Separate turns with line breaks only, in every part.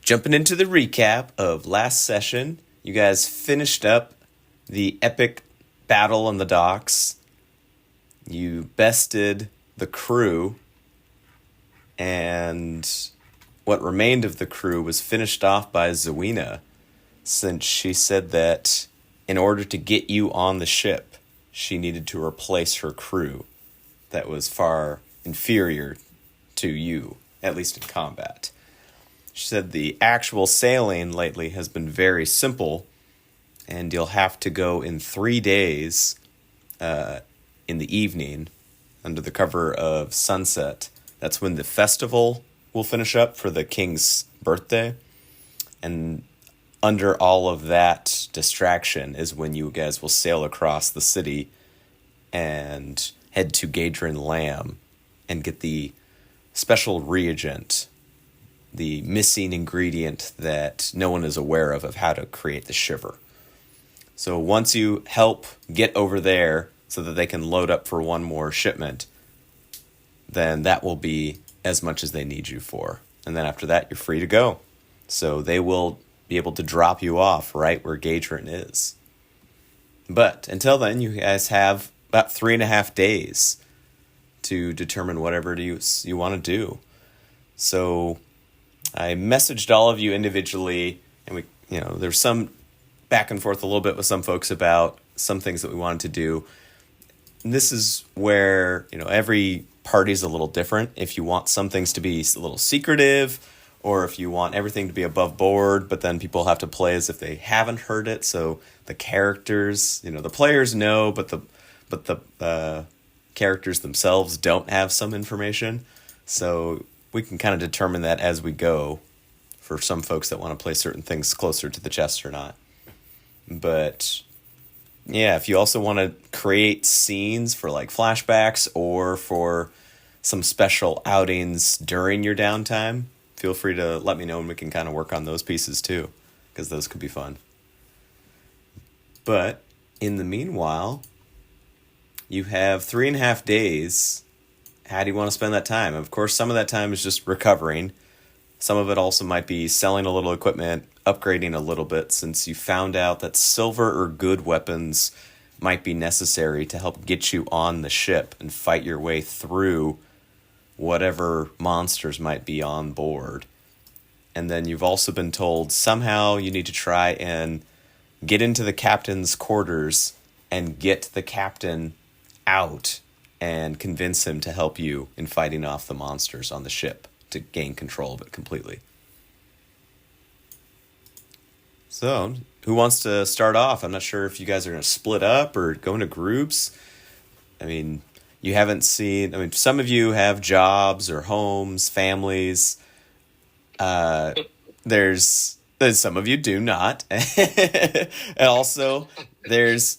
Jumping into the recap of last session, you guys finished up the epic battle on the docks. You bested the crew, and what remained of the crew was finished off by Zawina, since she said that in order to get you on the ship, she needed to replace her crew that was far inferior to you, at least in combat. She said the actual sailing lately has been very simple, and you'll have to go in 3 days in the evening under the cover of sunset. That's when the festival will finish up for the king's birthday. And under all of that distraction is when you guys will sail across the city and head to Gadrin Lamb and get the special reagent, the missing ingredient that no one is aware of how to create the shiver. So once you help get over there so that they can load up for one more shipment, then that will be as much as they need you for. And then after that, you're free to go. So they will be able to drop you off right where Gadrin is. But until then, you guys have about 3.5 days to determine whatever it is you want to do. So I messaged all of you individually, and there's some back and forth a little bit with some folks about some things that we wanted to do. And this is where, every party's a little different. If you want some things to be a little secretive, or if you want everything to be above board, but then people have to play as if they haven't heard it. So the characters, the players know, but the characters themselves don't have some information. So we can kind of determine that as we go for some folks that want to play certain things closer to the chest or not. But yeah, if you also want to create scenes for like flashbacks or for some special outings during your downtime, feel free to let me know and we can kind of work on those pieces too, because those could be fun. But in the meanwhile, you have 3.5 days. How do you want to spend that time? Of course, some of that time is just recovering. Some of it also might be selling a little equipment, upgrading a little bit, since you found out that silver or good weapons might be necessary to help get you on the ship and fight your way through whatever monsters might be on board. And then you've also been told somehow you need to try and get into the captain's quarters and get the captain out and convince him to help you in fighting off the monsters on the ship to gain control of it completely. So, who wants to start off? I'm not sure if you guys are going to split up or go into groups. I mean, you haven't seen... some of you have jobs or homes, families. There's some of you do not. And also, there's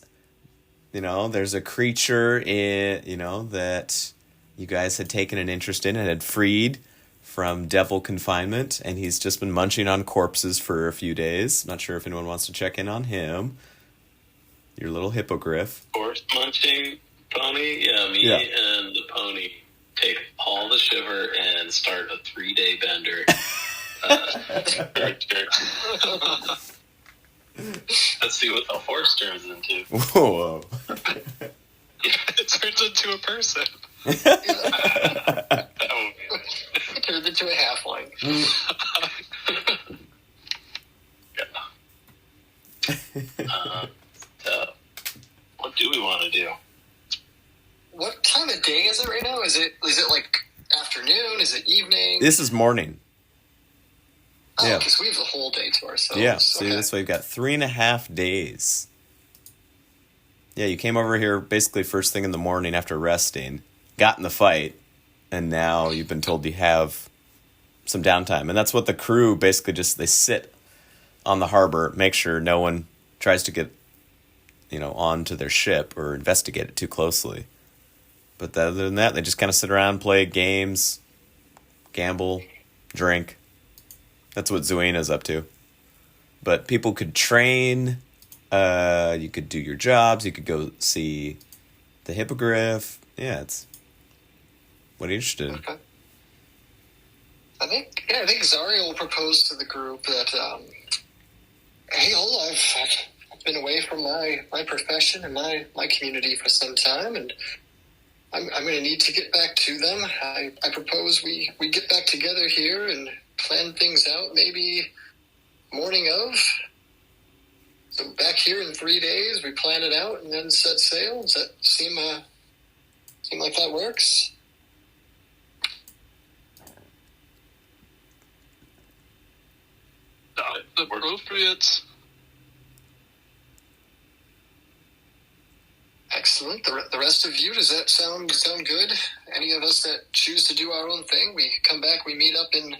a creature that you guys had taken an interest in and had freed from devil confinement, and he's just been munching on corpses for a few days. Not sure if anyone wants to check in on him. Your little hippogriff.
Horse munching pony? Yeah, me and the pony take all the shiver and start a 3-day bender. Let's see what the horse turns into.
Whoa.
It turns into a person.
It turns into a halfling.
So, what do we want to do?
What time of day is it right now? Is it like afternoon? Is it evening?
This is morning.
Oh,
yeah,
because we have the whole day to ourselves.
Yeah, see, this way we've got 3.5 days. Yeah, you came over here basically first thing in the morning after resting, got in the fight, and now you've been told you have some downtime. And that's what the crew basically they sit on the harbor, make sure no one tries to get, onto their ship or investigate it too closely. But other than that, they just kind of sit around, play games, gamble, drink. That's what Zawina's up to. But people could train. You could do your jobs. You could go see the hippogriff. Yeah, what are you interested in?
Okay. I think Zariel proposed to the group that, hey, hold on, I've been away from my profession and my community for some time, and I'm going to need to get back to them. I propose we get back together here and plan things out, maybe morning of. So back here in 3 days, we plan it out and then set sail. Does that seem like that works?
Appropriate.
Excellent. The rest of you, does that sound good? Any of us that choose to do our own thing, we come back, we meet up in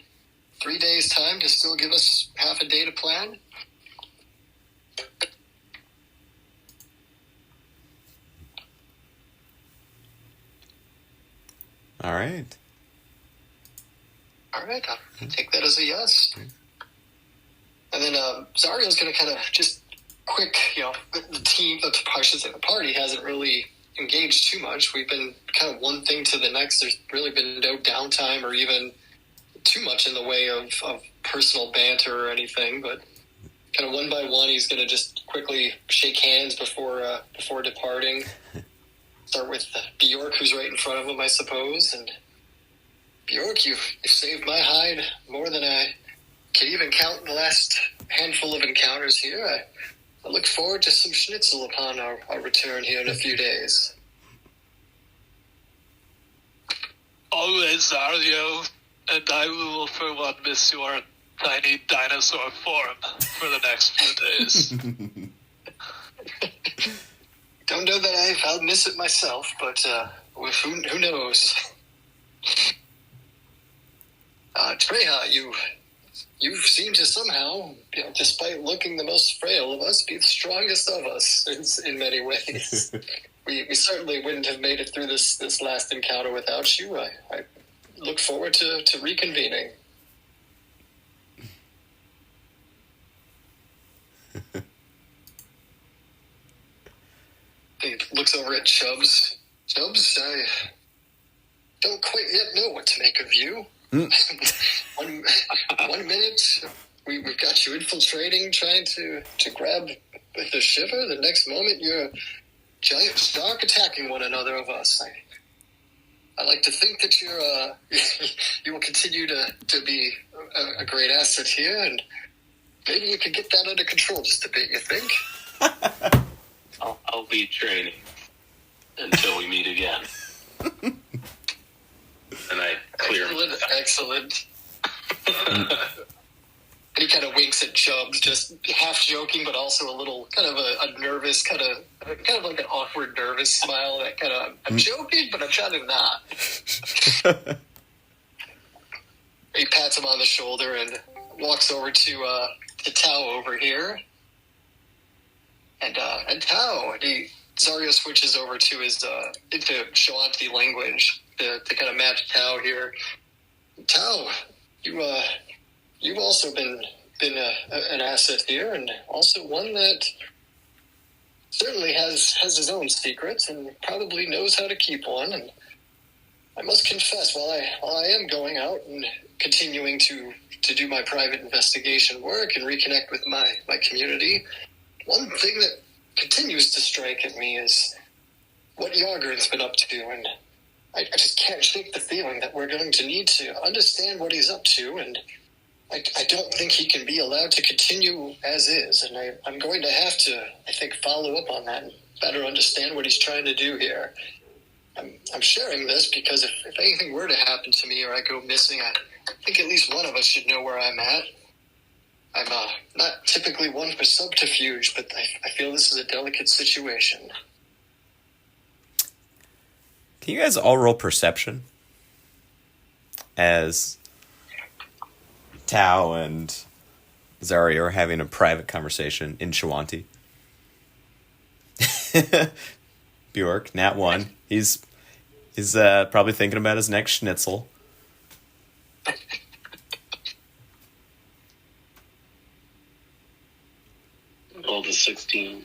3 days' time to still give us half a day to plan?
All right.
All right, I'll take that as a yes. And then Zariel's going to kind of just quick, the team, I should say the party hasn't really engaged too much. We've been kind of one thing to the next. There's really been no downtime or even too much in the way of personal banter or anything, but kind of one by one, he's going to just quickly shake hands before departing. Start with Bjork, who's right in front of him, I suppose. And Bjork, you've saved my hide more than I can even count in the last handful of encounters here. I look forward to some schnitzel upon our return here in a few days.
Always, Zario, and I will for one miss your tiny dinosaur form for the next few days.
Don't know that I'll miss it myself, but who knows? Treha, you seem to somehow, despite looking the most frail of us, be the strongest of us in many ways. we certainly wouldn't have made it through this last encounter without you. I look forward to reconvening. He looks over at Chubbs. Chubbs, I don't quite yet know what to make of you. One minute, we've got you infiltrating, trying to grab the shiver. The next moment, you're giant stark attacking one another of us. I like to think that you will continue to be a great asset here, and maybe you could get that under control just a bit, you think?
I'll be training until we meet again. And I clear.
Excellent. And he kind of winks at Chubbs, just half joking, but also a little kind of a nervous, kind of like an awkward, nervous smile. That kind of, I'm joking, but I'm trying to not. He pats him on the shoulder and walks over to Tao over here. And Tao, Zario switches over to his into Shawanti language to kind of match Tao here. Tao, you've also been an asset here, and also one that certainly has his own secrets and probably knows how to keep one. And I must confess, while I am going out and continuing to do my private investigation work and reconnect with my community, one thing that continues to strike at me is what Yargren's been up to, and I just can't shake the feeling that we're going to need to understand what he's up to, and I don't think he can be allowed to continue as is, and I'm going to have to, I think, follow up on that and better understand what he's trying to do here. I'm sharing this because if anything were to happen to me or I go missing, I think at least one of us should know where I'm at. I'm not typically one for subterfuge, but I feel this is a delicate situation.
Can you guys all roll perception? As Tao and Zario are having a private conversation in Shawanti. Bjork, nat 1. He's probably thinking about his next schnitzel.
Rolled a 16.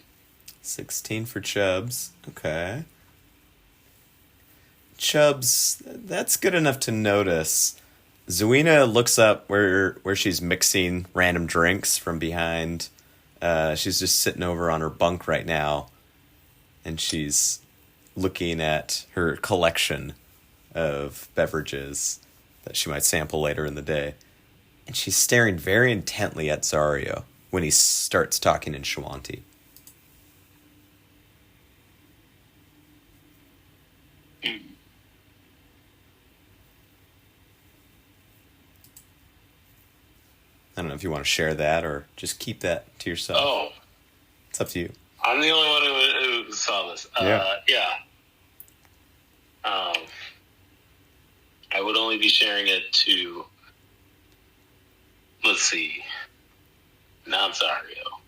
16 for Chubbs. Okay. Chubbs, that's good enough to notice Zuina looks up where she's mixing random drinks from behind. She's just sitting over on her bunk right now, and she's looking at her collection of beverages that she might sample later in the day. And she's staring very intently at Zario when he starts talking in Shawanti. I don't know if you want to share that or just keep that to yourself.
Oh.
It's up to you.
I'm the only one who saw this. Yeah. I would only be sharing it to, let's see, not Zario.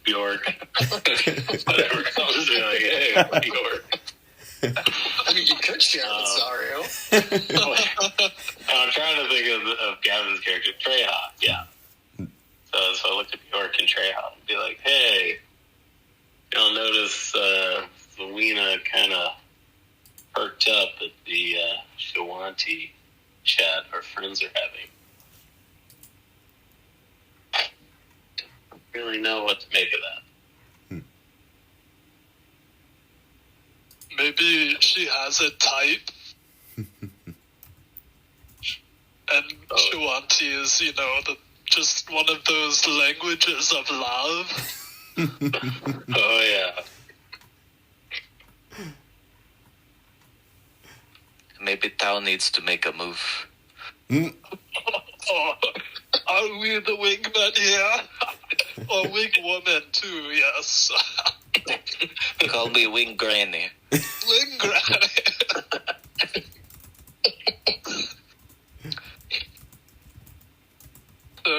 Bjork. Whatever comes to me, like, hey, Bjork.
I mean, you could share with Zario.
I'm trying to think of Gavin's character, Treha. Yeah. So I looked at Bjork and Treha and be like, hey, you'll notice the Wiener kind of perked up at the Shawanti chat our friends are having. Don't really know what to make of that.
Maybe she has a type. And Shawanti is, just one of those languages of love.
Oh, yeah.
Maybe Tao needs to make a move.
Oh, are we the wingman here? Or wing woman too, yes.
Call me Wing Granny.
Wing granny. So,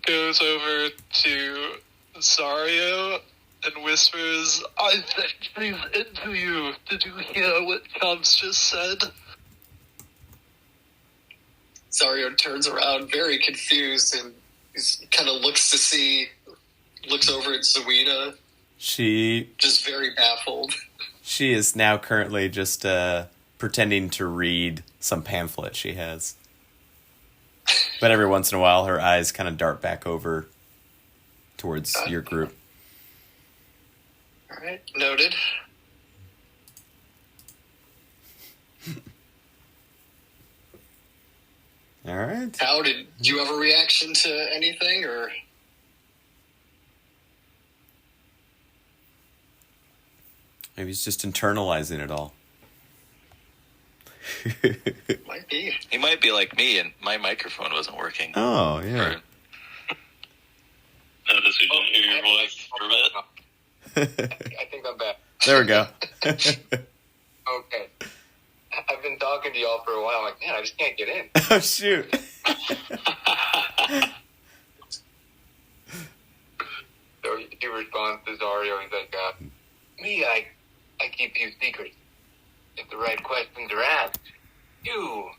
goes over to Zario and whispers, I think she's into you. Did you hear what Cubs just said?
Zario turns around very confused and kind of looks over at Zuina.
She
just very baffled.
She is now currently just pretending to read some pamphlet she has. But every once in a while, her eyes kind of dart back over towards your group.
All right, noted.
All right.
How did you have a reaction to anything, or?
Maybe he's just internalizing it all.
Might be.
He might be like me, and my microphone wasn't working.
Oh, yeah.
Notice we didn't hear your voice for a minute.
I think I'm back.
There we go.
Okay. I've been talking to y'all for a while. I'm like, man, I just can't get in.
Oh, shoot.
So he responds to Zario. He's like, me, I keep you secrets. If the right questions are asked, you,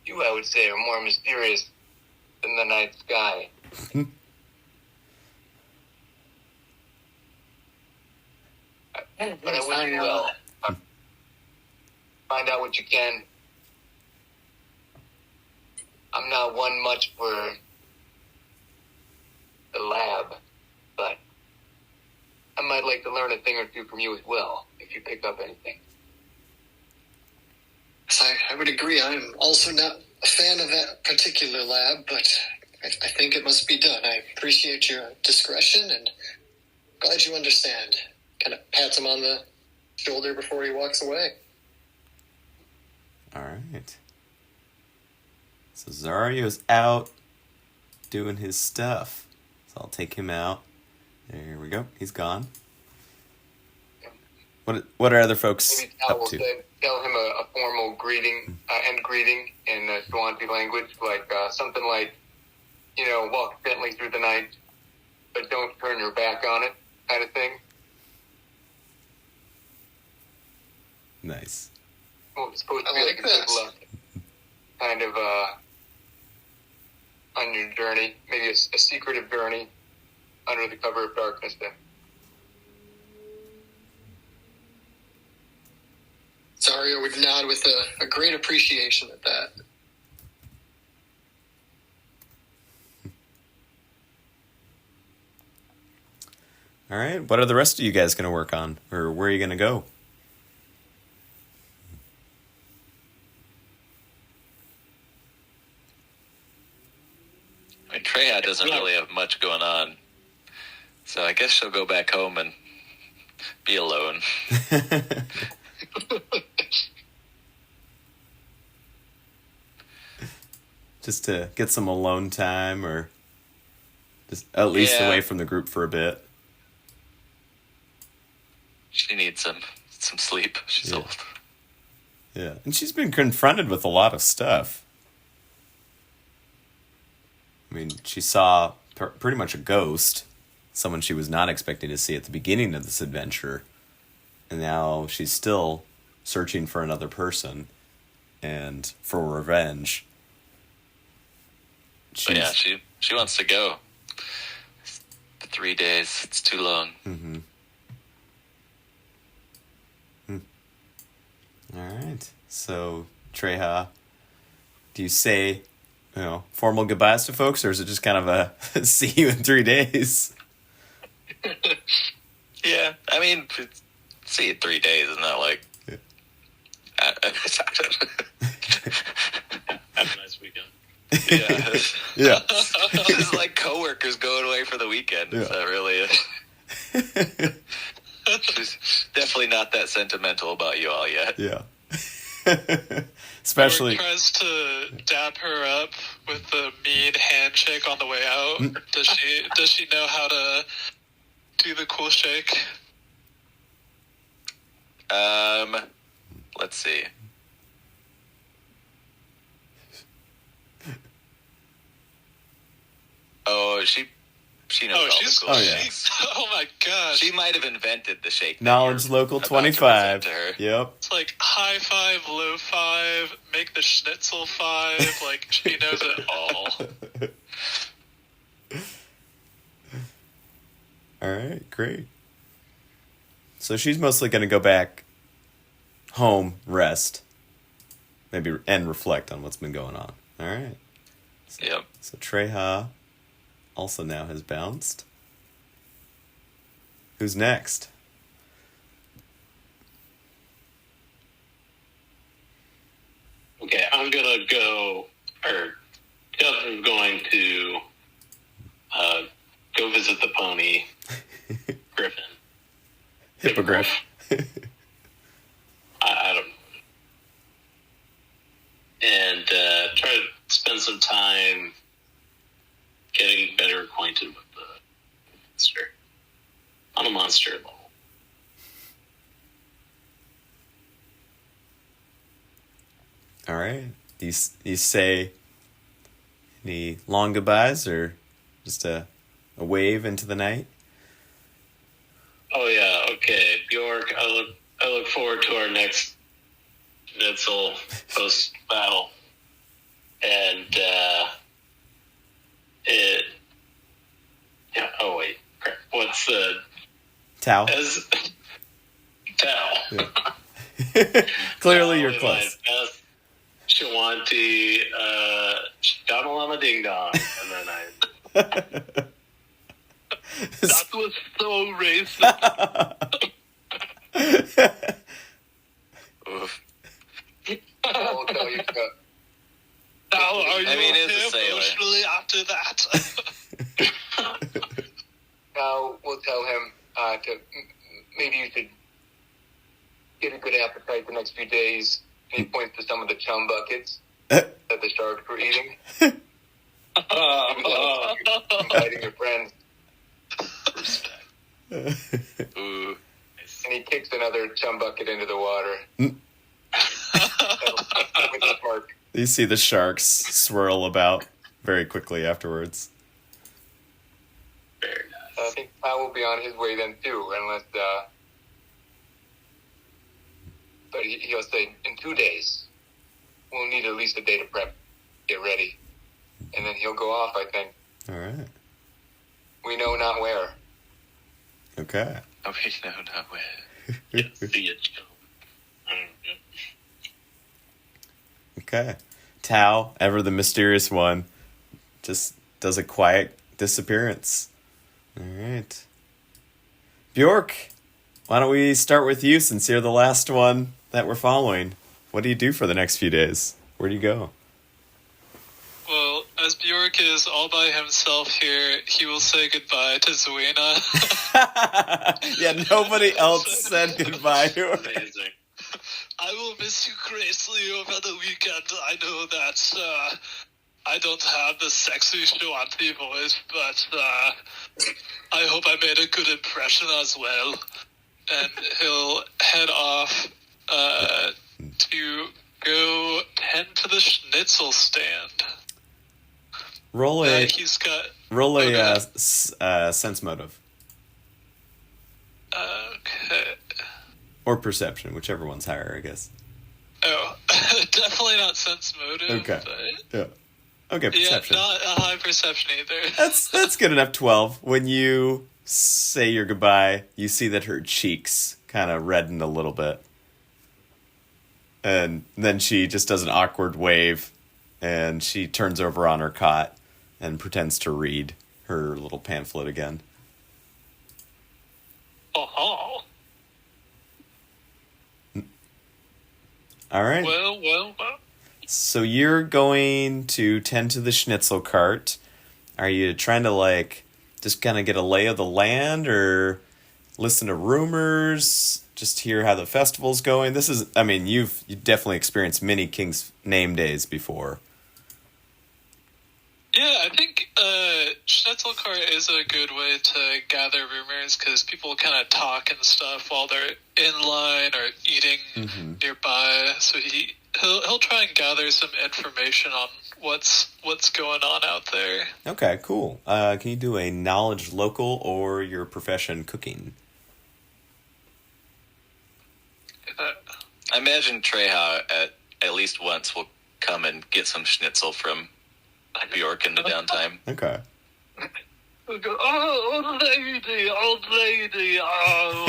I would say, are more mysterious than the night sky. But I wish you well. Find out what you can. I'm not one much for the lab, but I might like to learn a thing or two from you as well, if you pick up anything.
I would agree. I'm also not a fan of that particular lab, but I think it must be done. I appreciate your discretion and glad you understand. Kind of pats him on the shoulder before he walks away.
All right. So Zario's out doing his stuff. So I'll take him out. There we go. He's gone. What are other folks
Maybe Tal
up
will
to?
tell him a formal greeting, end greeting in Swansea language, like something like, walk gently through the night, but don't turn your back on it, kind of thing.
Nice.
Well, it's supposed to be
I
like
like
a good
this.
luck, kind of on your journey, maybe a secretive journey under the cover of darkness. Then
Zario would nod with a great appreciation at that.
All right. What are the rest of you guys going to work on? Or where are you going to go?
I mean, Treya doesn't really have much going on. So I guess she'll go back home and be alone.
Just to get some alone time, or just at least away from the group for a bit.
She needs some sleep. She's old.
Yeah, and she's been confronted with a lot of stuff. I mean, she saw pretty much a ghost, someone she was not expecting to see at the beginning of this adventure, and now she's still searching for another person and for revenge.
But yeah, she wants to go. For 3 days, it's too long.
Mm-hmm. All right. So, Treha, do you say, formal goodbyes to folks, or is it just kind of a see you in 3 days?
Yeah, I mean, see you in 3 days, isn't that like...
Yeah.
Have a nice weekend.
Yeah.
Yeah.
It's like coworkers going away for the weekend.
Yeah.
Is that really it? She's definitely not that sentimental about you all yet.
Yeah. Especially...
Or tries to dap her up with a mean handshake on the way out. Does she know how to do the cool shake?
Let's see. Oh, she knows all the cool shakes.
Oh my gosh.
She might have invented the shake.
Knowledge Local 25. Yep.
It's like high five, low five, make the schnitzel five. Like, she knows it all.
All right, great. So she's mostly going to go back home, rest, maybe, and reflect on what's been going on. All right.
Yep.
So Treha also now has bounced. Who's next?
Okay, I'm gonna go, or Justin's going to go visit the pony, Griffin.
Hippogriff.
I don't know. And try to spend some time getting better acquainted with the monster on a monster level.
All right. Do you say any long goodbyes, or just a wave into the night?
Oh yeah, okay, Bjork. I look forward to our next Schnitzel post battle, and it. Yeah. Oh wait, crap. What's the
Tao.
Tao?
Yeah. Clearly, you're close.
Shawanti, Shamalama Ding Dong, and then I.
That was so racist.
Oof.
I'll tell you.
Now, are you
it's a
okay
sailor.
emotionally after that?
Now we'll tell him to maybe you should get a good appetite the next few days. He points to some of the chum buckets that the sharks were eating. Inviting your friends.
Ooh.
And he kicks another chum bucket into the water. With the shark.
You see the sharks swirl about very quickly afterwards.
Very nice.
I think Kyle will be on his way then too, unless. But he'll say in 2 days. We'll need at least a day to prep, get ready, and then he'll go off. I think.
All right.
We know not where.
Okay.
Oh, we know not where.
Yeah, see it, Joe. I don't know.
Okay. Tao, ever the mysterious one, just does a quiet disappearance. All right. Bjork, why don't we start with you since you're the last one that we're following? What do you do for the next few days? Where do you go?
Well, as Bjork is all by himself here, he will say goodbye to Zuena.
Yeah, nobody else said goodbye to her.
Amazing.
I will miss you greatly over the weekend. I know that I don't have the sexy Shoanti voice, but I hope I made a good impression as well. And he'll head off to go tend to the schnitzel stand.
Roll a
He's got...
sense motive.
Okay.
Or perception, whichever one's higher, I guess.
Oh, definitely not sense motive.
Okay.
But...
Yeah. Okay, perception.
Yeah, not a high perception either.
That's good enough. 12. When you say your goodbye, you see that her cheeks kind of redden a little bit. And then she just does an awkward wave, and she turns over on her cot and pretends to read her little pamphlet again.
Oh.
All right.
Well.
So you're going to tend to the schnitzel cart. Are you trying to, just kind of get a lay of the land, or listen to rumors, just hear how the festival's going? This is, you've definitely experienced many King's Name Days before.
Yeah, I think schnitzel cart is a good way to gather rumors because people kind of talk and stuff while they're in line or eating nearby. So he'll try and gather some information on what's going on out there.
Okay, cool. Can you do a knowledge local or your profession cooking?
I imagine Treha at least once will come and get some schnitzel from Bjork in the downtime.
Okay.
Oh, old lady, oh.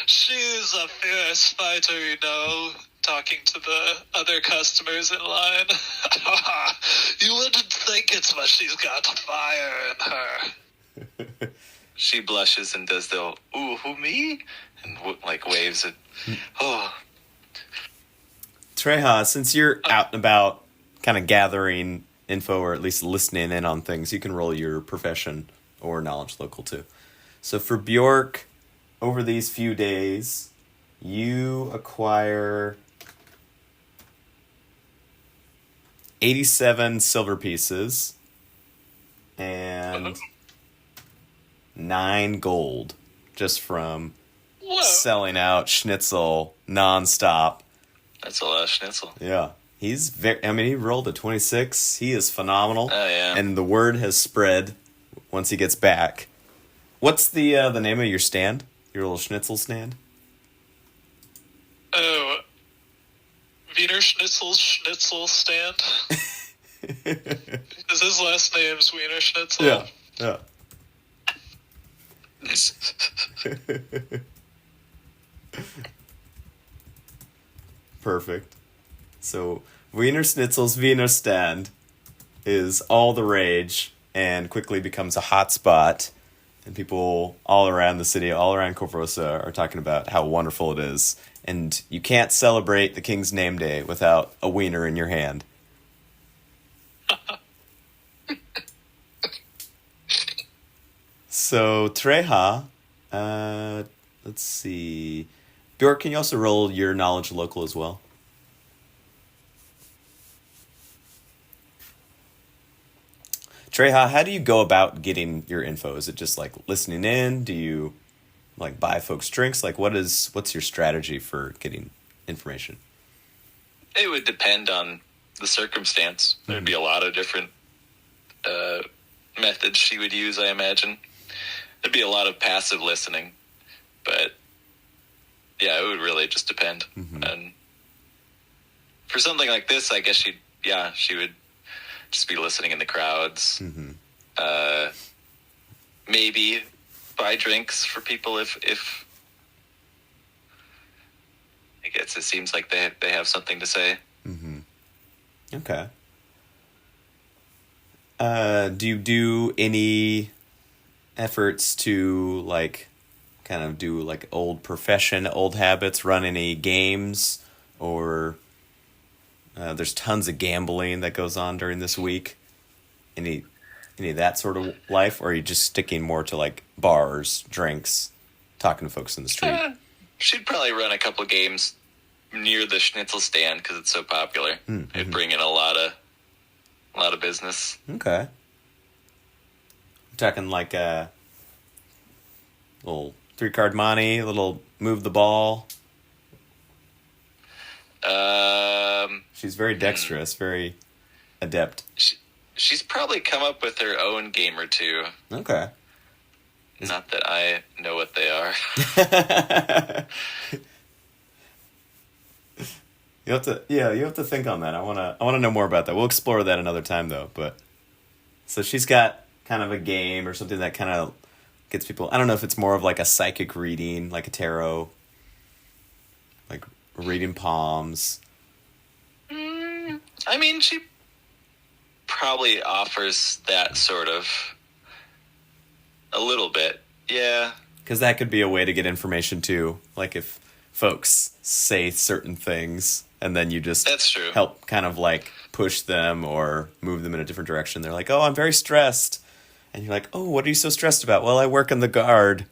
She's a fierce fighter, talking to the other customers in line. You wouldn't think it, but she's got fire in her.
She blushes and does the, ooh, who, me? And waves it. Oh.
Treha, since you're out and about kind of gathering info or at least listening in on things, you can roll your profession or knowledge local too. So for Bjork, over these few days, you acquire 87 silver pieces and 9 gold just from selling out schnitzel nonstop.
That's a lot of schnitzel.
Yeah. He's he rolled a 26. He is phenomenal.
Oh, yeah.
And the word has spread once he gets back. What's the name of your stand? Your little schnitzel stand?
Oh, Wienerschnitzel's schnitzel stand. Is his last name's Wienerschnitzel?
Yeah. Perfect. So Wienerschnitzel's Wiener stand is all the rage and quickly becomes a hot spot. And people all around the city, all around Korvosa, are talking about how wonderful it is. And you can't celebrate the King's Name Day without a wiener in your hand. So, Treha, let's see. Bjork, can you also roll your knowledge local as well? Treha, how do you go about getting your info? Is it just listening in? Do you buy folks drinks? What's your strategy for getting information?
It would depend on the circumstance. There'd be a lot of different methods she would use, I imagine. There'd be a lot of passive listening, but yeah, it would really just depend. And for something like this, I guess she would just be listening in the crowds. Maybe buy drinks for people if it seems like they have something to say.
Mm-hmm. Okay. Do you do any efforts to, like, kind of do, like, old profession, old habits, run any games, or there's tons of gambling that goes on during this week? Any of that sort of life, or are you just sticking more to, like, bars, drinks, talking to folks in the street?
She'd probably run a couple of games near the schnitzel stand because it's so popular.
Mm-hmm.
It'd bring in a lot of business.
Okay. I'm talking like a little 3-card monte, a little move the ball. She's very dexterous, very adept.
She's probably come up with her own game or two.
Okay.
Not that I know what they are.
You have to think on that. I wanna know more about that. We'll explore that another time though. But so she's got kind of a game or something that kind of gets people. I don't know if it's more of like a psychic reading, like a tarot, like reading palms.
I mean, she probably offers that sort of a little bit. Yeah.
Because that could be a way to get information too. Like if folks say certain things and then you just
That's true.
help kind of like push them or move them in a different direction. They're like, oh, I'm very stressed. And you're like, oh, what are you so stressed about? Well, I work in the guard.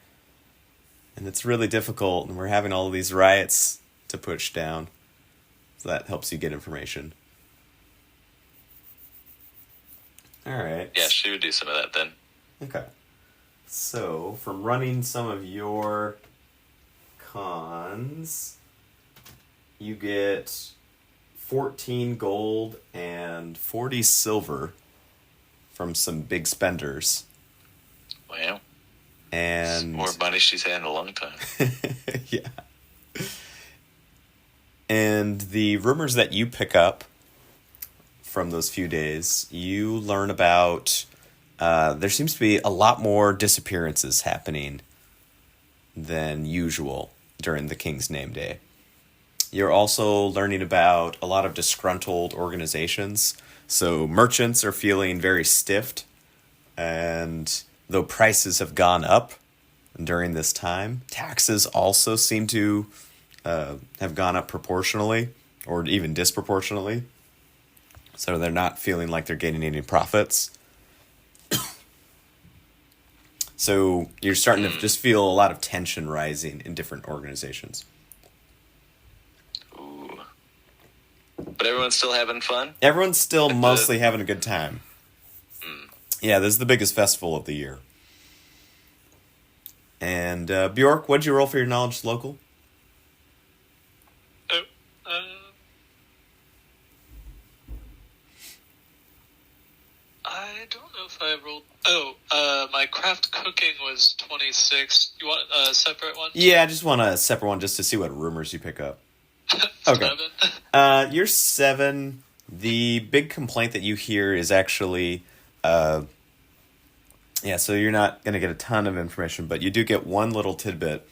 And it's really difficult. And we're having all of these riots to push down. So that helps you get information. All right.
Yeah, she would do some of that then.
Okay. So, from running some of your cons, you get 14 gold and 40 silver from some big spenders.
Wow.
And
more money she's had in a long time.
yeah. And the rumors that you pick up from those few days, you learn about there seems to be a lot more disappearances happening than usual during the King's Name Day. You're also learning about a lot of disgruntled organizations. So merchants are feeling very stiffed, and though prices have gone up during this time, taxes also seem to have gone up proportionally or even disproportionately. So they're not feeling like they're gaining any profits. So you're starting to just feel a lot of tension rising in different organizations.
Ooh. But everyone's still having fun?
Everyone's still mostly having a good time. Yeah, this is the biggest festival of the year. And Bjork, what'd you roll for your knowledge local?
I don't know if I rolled. My craft cooking was 26. You want a separate one?
Yeah, I just want a separate one just to see what rumors you pick up. Okay.
7.
You're 7. The big complaint that you hear is actually, so you're not going to get a ton of information, but you do get one little tidbit,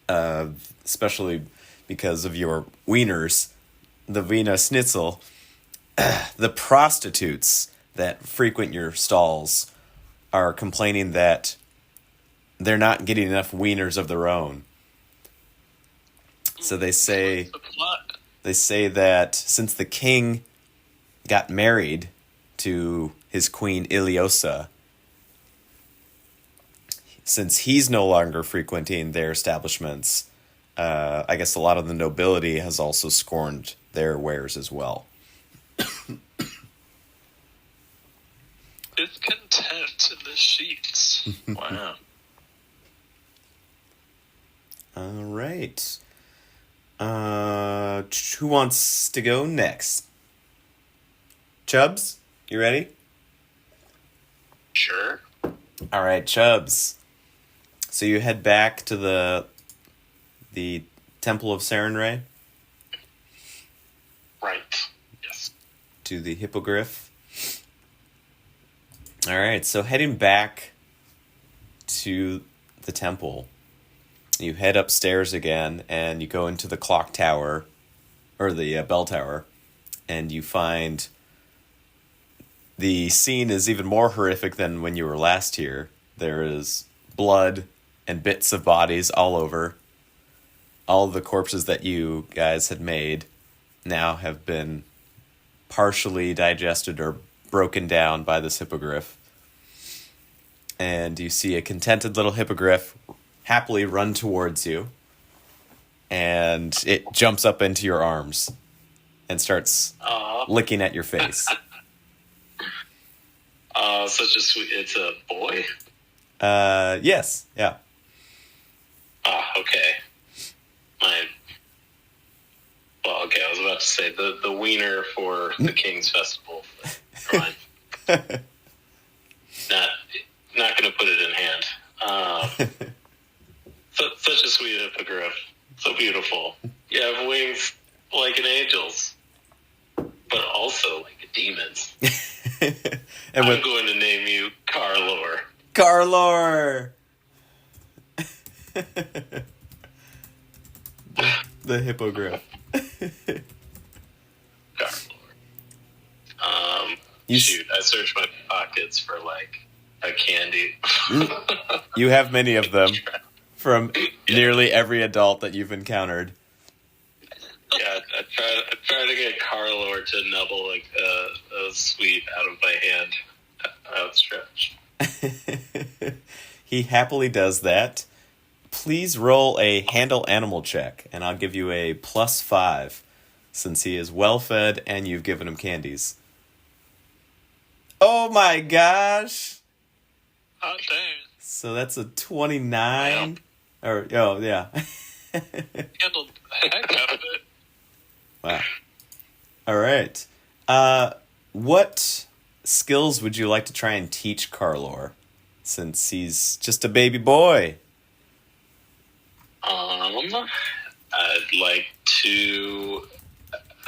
especially because of your wieners, the Wienerschnitzel. The prostitutes that frequent your stalls are complaining that they're not getting enough wieners of their own. So they say that since the king got married to his queen Iliosa, since he's no longer frequenting their establishments, I guess a lot of the nobility has also scorned their wares as well.
Discontent in the sheets.
Wow.
All right. Who wants to go next? Chubbs, you ready?
Sure.
All right, Chubbs. So you head back to the Temple of Sarenrae?
Right. Yes.
To the Hippogriff. All right, so heading back to the temple, You head upstairs again, and you go into the clock tower, or the bell tower, and you find the scene is even more horrific than when you were last here. There is blood and bits of bodies all over. All of the corpses that you guys had made now have been partially digested or broken down by this hippogriff. And you see a contented little hippogriff happily run towards you. And it jumps up into your arms and starts licking at your face.
Such a sweet... It's a boy?
Yes, yeah.
Okay. Well, okay, I was about to say the wiener for the King's Festival. Fine. Not going to put it in hand. Such a sweet hippogriff. So beautiful. You have wings like an angel's, but also like a demon's.
And
I'm going to name you Carlor.
Carlor! The hippogriff.
Carlor.
You
Shoot, I searched my pockets for like a candy.
You have many of them from nearly every adult that you've encountered.
Yeah, I try to get Carlor to nibble like a sweet out of my hand outstretched.
He happily does that. Please roll a handle animal check, and I'll give you a +5, since he is well fed and you've given him candies. Oh my gosh!
Oh, dang.
So that's a 29? Or, oh, yeah.
Handled the heck out of it.
Wow. All right. What skills would you like to try and teach Carlor, since he's just a baby boy?
I'd like to.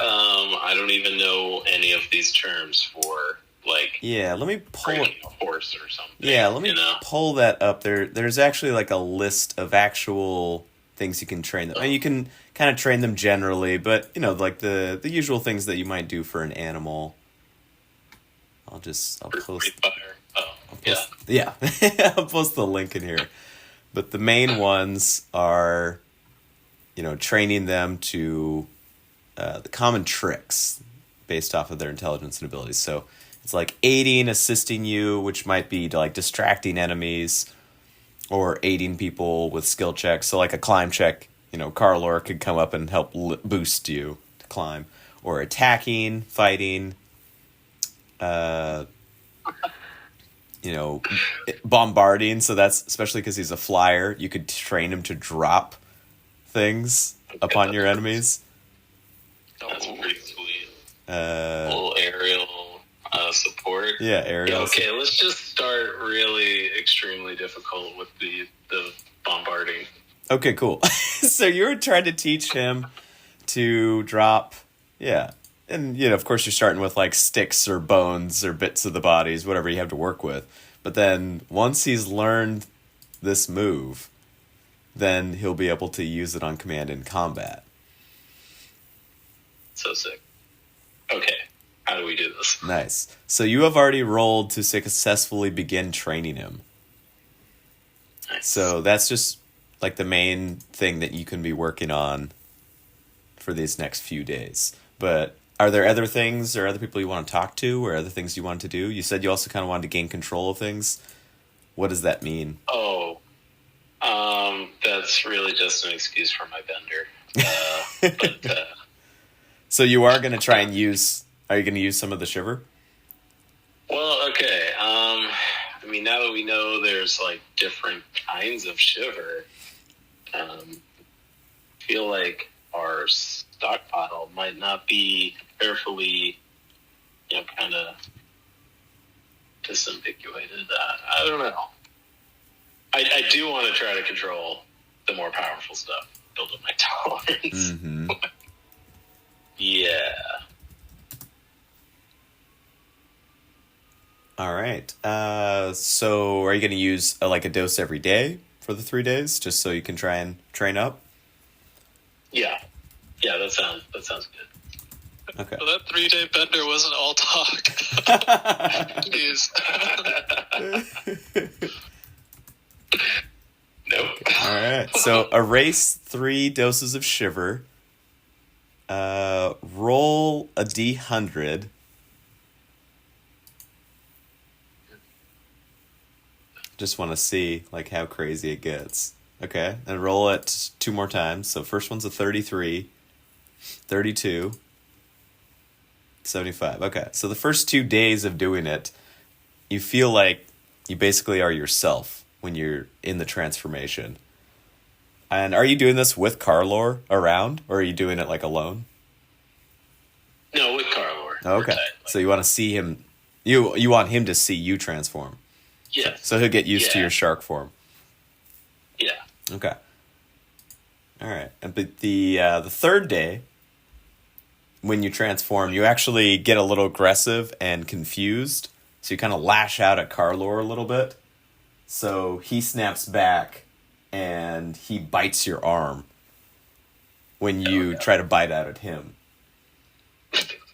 I don't even know any of these terms for like.
Yeah, let me pull
training a horse or something.
Yeah, let me pull that up. There's actually like a list of actual things you can train them. And you can kind of train them generally, but like the usual things that you might do for an animal. I'll post. Yeah, I'll post the link in here. But the main ones are, training them to the common tricks based off of their intelligence and abilities. So it's like aiding, assisting you, which might be like distracting enemies or aiding people with skill checks. So like a climb check, Carlor could come up and help boost you to climb. Or attacking, fighting, bombarding. So that's especially because he's a flyer. You could train him to drop things upon your enemies.
That's pretty sweet. Little aerial support.
Yeah, aerial.
Yeah, okay, let's just start really extremely difficult with the bombarding.
Okay, cool. So you're trying to teach him to drop, yeah. And, of course you're starting with like sticks or bones or bits of the bodies, whatever you have to work with. But then once he's learned this move, then he'll be able to use it on command in combat.
So sick. Okay, how do we do this?
Nice. So you have already rolled to successfully begin training him.
Nice.
So that's just like the main thing that you can be working on for these next few days. But are there other things or other people you want to talk to or other things you want to do? You said you also kind of wanted to gain control of things. What does that mean?
Oh, that's really just an excuse for my bender.
So you are going to try and are you going to use some of the shiver?
Well, okay. Now that we know there's like different kinds of shiver, I feel like our stockpile might not be carefully, kind of disambiguated. I don't know. I do want to try to control the more powerful stuff, build up my tolerance.
Mm-hmm.
Yeah.
All right. So are you going to use like a dose every day? for the 3 days, just so you can try and train up?
Yeah, that sounds good.
Okay.
So that 3-day bender wasn't all talk. Jeez.
Nope.
All right. So erase 3 doses of shiver. Roll a D100. Just want to see like how crazy it gets. Okay, and roll it 2 more times. So first one's a 33, 32, 75. Okay, so the first 2 days of doing it, you feel like you basically are yourself when you're in the transformation. And are you doing this with Carlor around, or are you doing it like alone?
No, with Carlor.
Okay, so you want to see him. You want him to see you transform.
Yeah.
So he'll get used to your shark form.
Yeah.
Okay. All right, but the 3rd day, when you transform, you actually get a little aggressive and confused. So you kind of lash out at Carlor a little bit. So he snaps back, and he bites your arm when you try to bite out at him.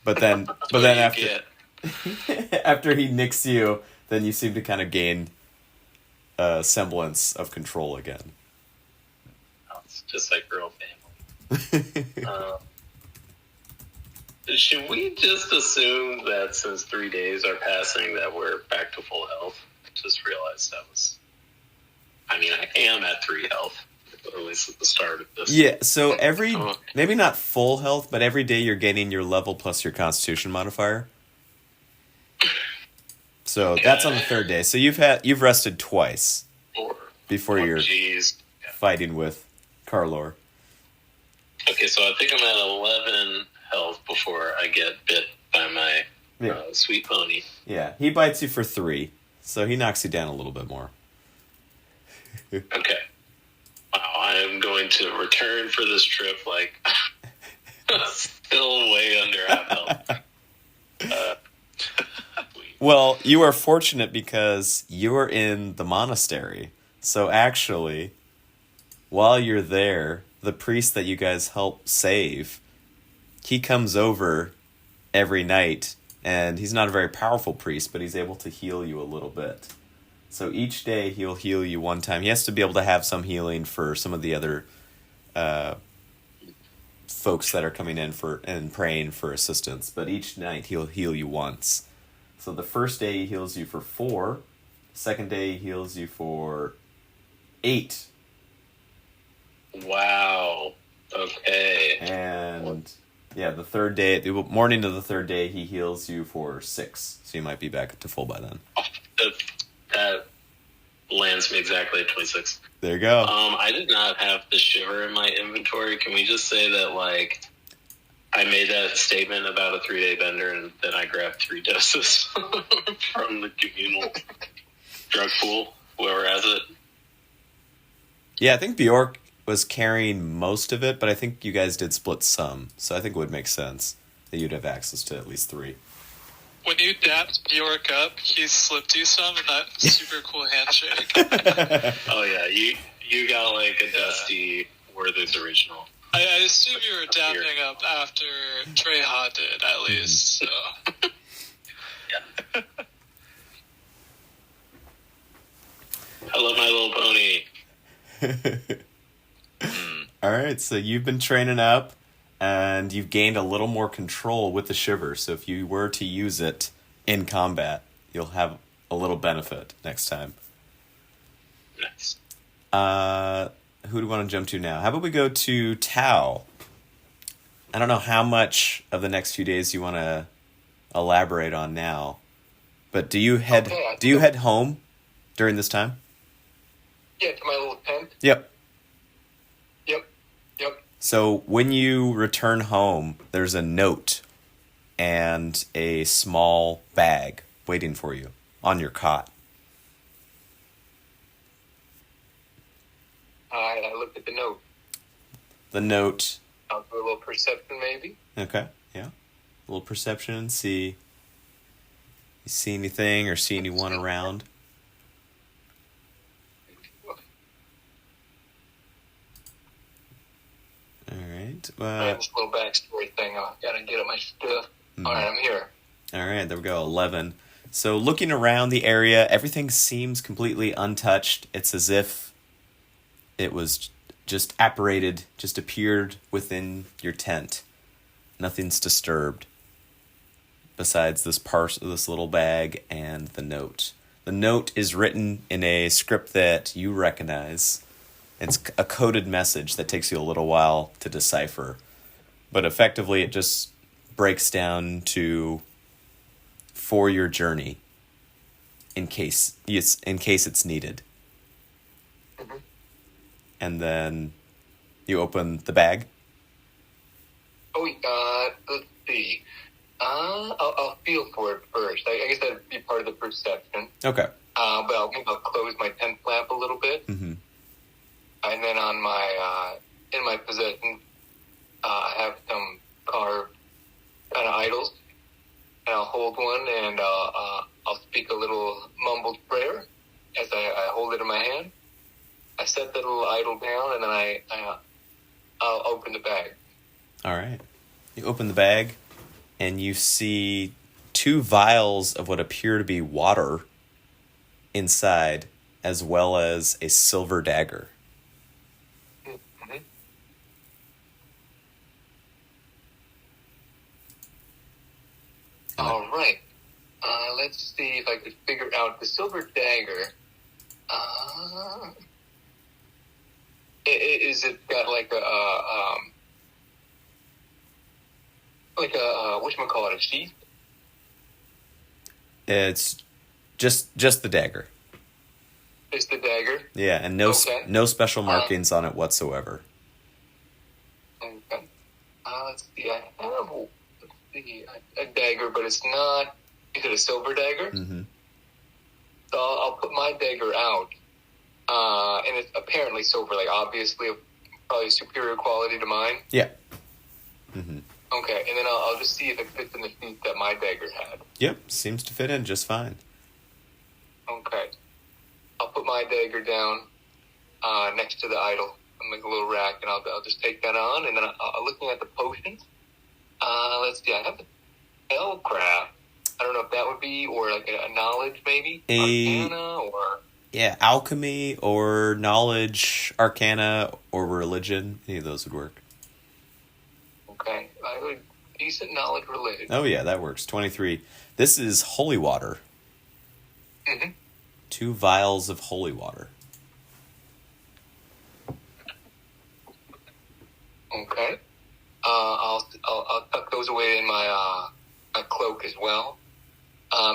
But then after after he nicks you, then you seem to kind of gain a semblance of control again.
It's just like real family. Should we just assume that since 3 days are passing that we're back to full health? I just realized I am at 3 health, at least at the start of this.
Yeah, so maybe not full health, but every day you're gaining your level plus your constitution modifier. So that's on the 3rd day. So you've rested twice before you're fighting with Carlor.
Okay, so I think I'm at 11 health before I get bit by my sweet pony.
Yeah, he bites you for 3, so he knocks you down a little bit more.
Okay. Wow, I am going to return for this trip like still way under half health.
Well, you are fortunate because you're in the monastery. So actually, while you're there, the priest that you guys help save, he comes over every night, and he's not a very powerful priest, but he's able to heal you a little bit. So each day he'll heal you 1 time. He has to be able to have some healing for some of the other folks that are coming in and praying for assistance. But each night he'll heal you once. So the first day he heals you for 4. Second day he heals you for 8.
Wow. Okay.
And yeah, the 3rd day, the morning of the 3rd day, he heals you for 6. So you might be back to full by then.
That lands me exactly at 26.
There you go.
I did not have the shiver in my inventory. Can we just say that, like, I made that statement about a 3-day bender, and then I grabbed 3 doses from the communal drug pool, whoever has it?
Yeah, I think Bjork was carrying most of it, but I think you guys did split some. So I think it would make sense that you'd have access to at least 3.
When you dapped Bjork up, he slipped you some in that super cool handshake.
Oh, yeah. You got, like, a dusty Werther's original.
I assume you were dapping up after Treha did, at least. So.
Yeah. I love my little pony.
All right, so you've been training up, and you've gained a little more control with the shiver. So if you were to use it in combat, you'll have a little benefit next time.
Nice.
Who do we want to jump to now? How about we go to Tao? I don't know how much of the next few days you want to elaborate on now, but do you head home during this time?
Yeah, to my little tent.
Yep.
Yep.
So when you return home, there's a note and a small bag waiting for you on your cot.
I looked at the note.
The note.
I'll do a little perception, maybe.
Okay, yeah. A little perception, see you see anything or see anyone around. right.
This little backstory thing. I gotta get at my stuff. All right, I'm here.
All right, there we go, 11. So looking around the area, everything seems completely untouched. It's as if it was just apparated, just appeared within your tent. Nothing's disturbed besides this little bag and the note. The note is written in a script that you recognize. It's a coded message that takes you a little while to decipher. But effectively, it just breaks down to for your journey in case it's needed.
Mm-hmm.
And then you open the bag.
Oh, let's see. I'll feel for it first. I guess that'd be part of the perception.
Okay.
But I'll close my tent flap a little bit.
Mm-hmm.
And then on my, in my possession, I have some carved kind of idols. And I'll hold one and I'll speak a little mumbled prayer as I hold it in my hand. I set the little idol down and then I'll open the bag.
All right. You open the bag and you see 2 vials of what appear to be water inside, as well as a silver dagger.
Mm-hmm. All right. Let's see if I could figure out the silver dagger. Is it got like a whatchamacallit, a sheath?
It's just the dagger.
Just the dagger?
Yeah, and no
Okay.
no special markings on it whatsoever.
Okay. Let's see. I have a dagger, but it's not. Is it a silver dagger?
Mm-hmm.
So I'll put my dagger out, and it's apparently silver, like obviously probably superior quality to mine.
Yeah. Mm-hmm.
Okay, and then I'll just see if it fits in the sheath that my dagger had.
Yep, seems to fit in just fine.
Okay. I'll put my dagger down next to the idol. I'll make a little rack, and I'll just take that on, and then I'll looking at the potions. Let's see, I have a spellcraft. I don't know if that would be, or like a knowledge maybe? Arcana, or...
Yeah, alchemy, or knowledge, arcana, or religion. Any of those would work.
Okay, I would decent knowledge related.
Oh yeah, that works. 23. This is holy water.
Mm-hmm.
2 vials of holy water.
Okay. I'll tuck those away in my my cloak as well.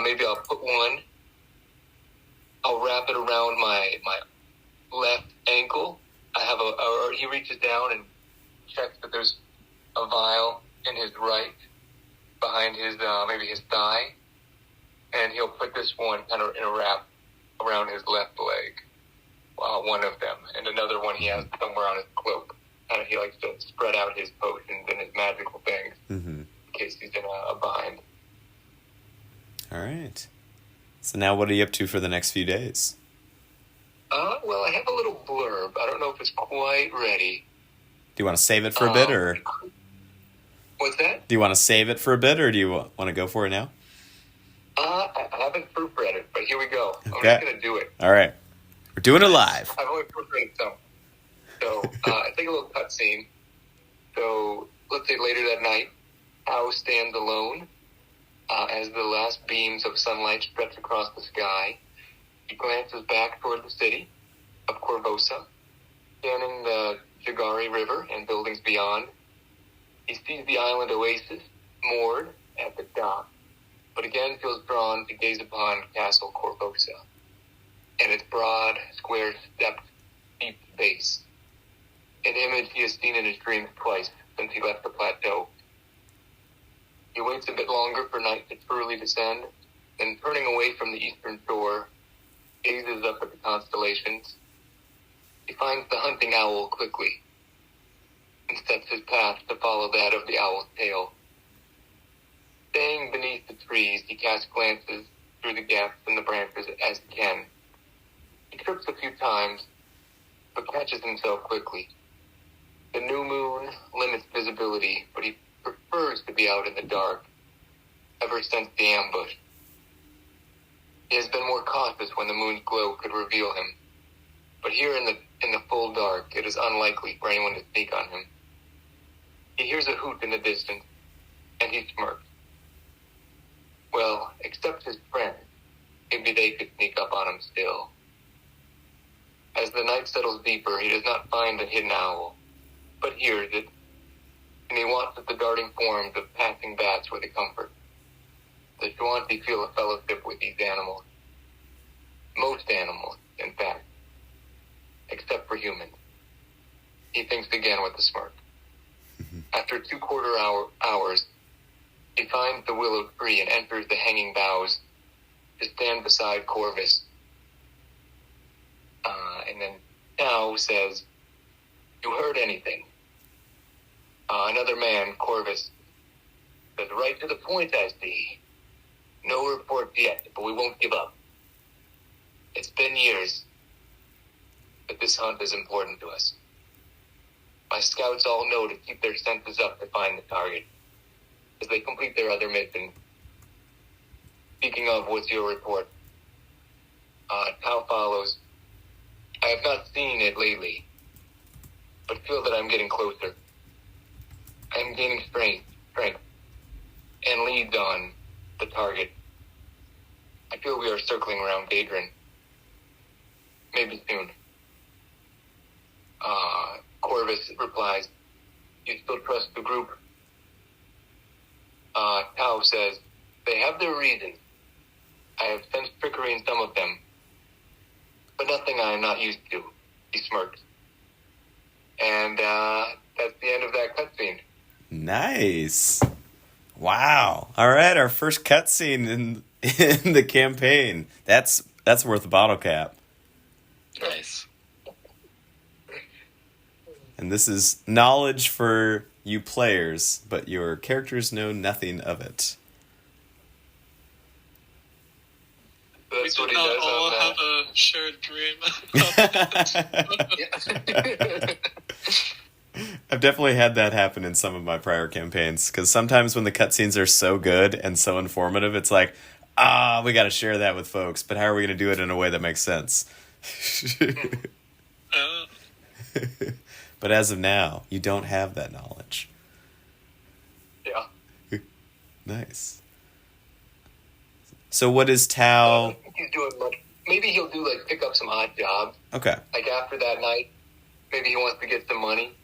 Maybe I'll put one. I'll wrap it around my left ankle. Or he reaches down and checks that there's a vial in his right, behind his maybe his thigh, and he'll put this one kind of in a wrap around his left leg. One of them, and another one he has somewhere on his cloak. And he likes to spread out his potions and his magical things in case he's in a bind.
All right. So now what are you up to for the next few days?
Well, I have a little blurb. I don't know if it's quite ready.
Do you want to save it for a bit, or...
What's that?
Do you want to save it for a bit, or do you want to go for it now?
I haven't proofread it, but here we go.
Okay.
I'm just going to do it.
All right. We're doing it live.
I've only proofread some. So, I take a little cutscene. So, let's say later that night, Ao stands alone as the last beams of sunlight stretch across the sky. He glances back toward the city of Korvosa, scanning the Jagari River and buildings beyond. He sees the island oasis moored at the dock, but again feels drawn to gaze upon Castle Korvosa and its broad, square, stepped, deep base. An image he has seen in his dreams twice since he left the plateau. He waits a bit longer for night to truly descend, then turning away from the eastern shore, gazes up at the constellations. He finds the hunting owl quickly and sets his path to follow that of the owl's tail. Staying beneath the trees, he casts glances through the gaps in the branches as he can. He trips a few times, but catches himself quickly. The new moon limits visibility, but he prefers to be out in the dark ever since the ambush. He has been more cautious when the moon's glow could reveal him, but here in the full dark, it is unlikely for anyone to sneak on him. He hears a hoot in the distance, and he smirks. Well, except his friends, maybe they could sneak up on him still. As the night settles deeper, he does not find the hidden owl, but hears it, and he watches the darting forms of passing bats with a comfort. The Shuanti feel a fellowship with these animals. Most animals, in fact, except for humans. He thinks again with a smirk. After 2/4 hours, he finds the willow tree and enters the hanging boughs to stand beside Korvosa. And then Tao says, "You heard anything?" Another man, Korvosa, says, "Right to the point, I see. No reports yet, but we won't give up. It's been years, but this hunt is important to us. My scouts all know to keep their senses up to find the target as they complete their other missions. Speaking of, what's your report?" Tao follows. "I have not seen it lately, but feel that I'm getting closer. I am gaining strength, and leads on the target. I feel we are circling around Gadrin. Maybe soon." Korvosa replies, "You still trust the group?" Tao says, "They have their reasons. I have sensed trickery in some of them, but nothing I am not used to." He smirks. And that's the end of that cutscene.
Nice. Wow. All right, our first cutscene in the campaign. That's worth a bottle cap.
Nice.
And this is knowledge for you players, but your characters know nothing of it.
We
That's
do
what he
not
does
all
on
have
that.
a shared dream.
I've definitely had that happen in some of my prior campaigns, because sometimes when the cutscenes are so good and so informative, it's like, we got to share that with folks, but how are we going to do it in a way that makes sense? But as of now, you don't have that knowledge.
Yeah.
Nice. So what is Tao?
I think he's doing much. Maybe he'll do pick up some odd jobs.
Okay.
After that night, maybe he wants to get some money.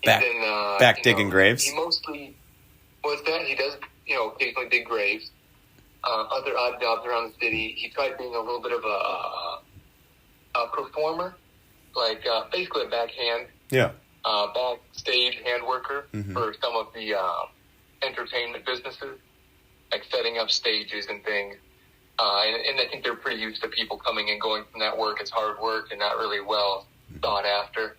Back digging graves?
He mostly, what's that? He does, occasionally dig graves. Other odd jobs around the city. He tried being a little bit of a performer, basically a backhand.
Yeah.
Backstage hand worker for some of the entertainment businesses, setting up stages and things. And I think they're pretty used to people coming and going from that work. It's hard work and not really well thought after.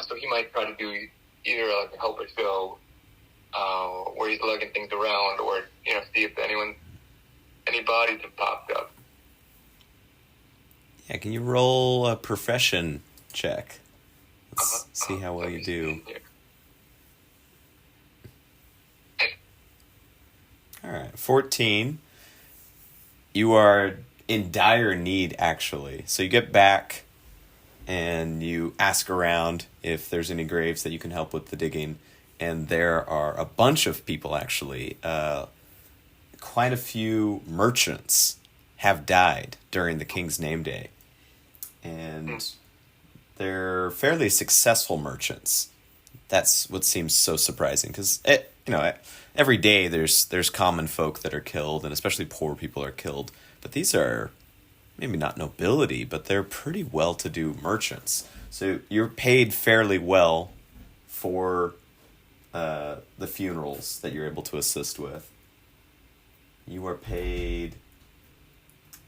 So he might try to do either to help a show where he's lugging things around, or see if any bodies have popped up.
Yeah, can you roll a profession check? Let's see how well you do. All right, 14. You are in dire need, actually. So you get back and you ask around if there's any graves that you can help with the digging. And there are a bunch of people, actually. Quite a few merchants have died during the King's Name Day. And they're fairly successful merchants. That's what seems so surprising, because every day there's common folk that are killed, and especially poor people are killed. But these are maybe not nobility, but they're pretty well-to-do merchants. So you're paid fairly well for the funerals that you're able to assist with. You are paid,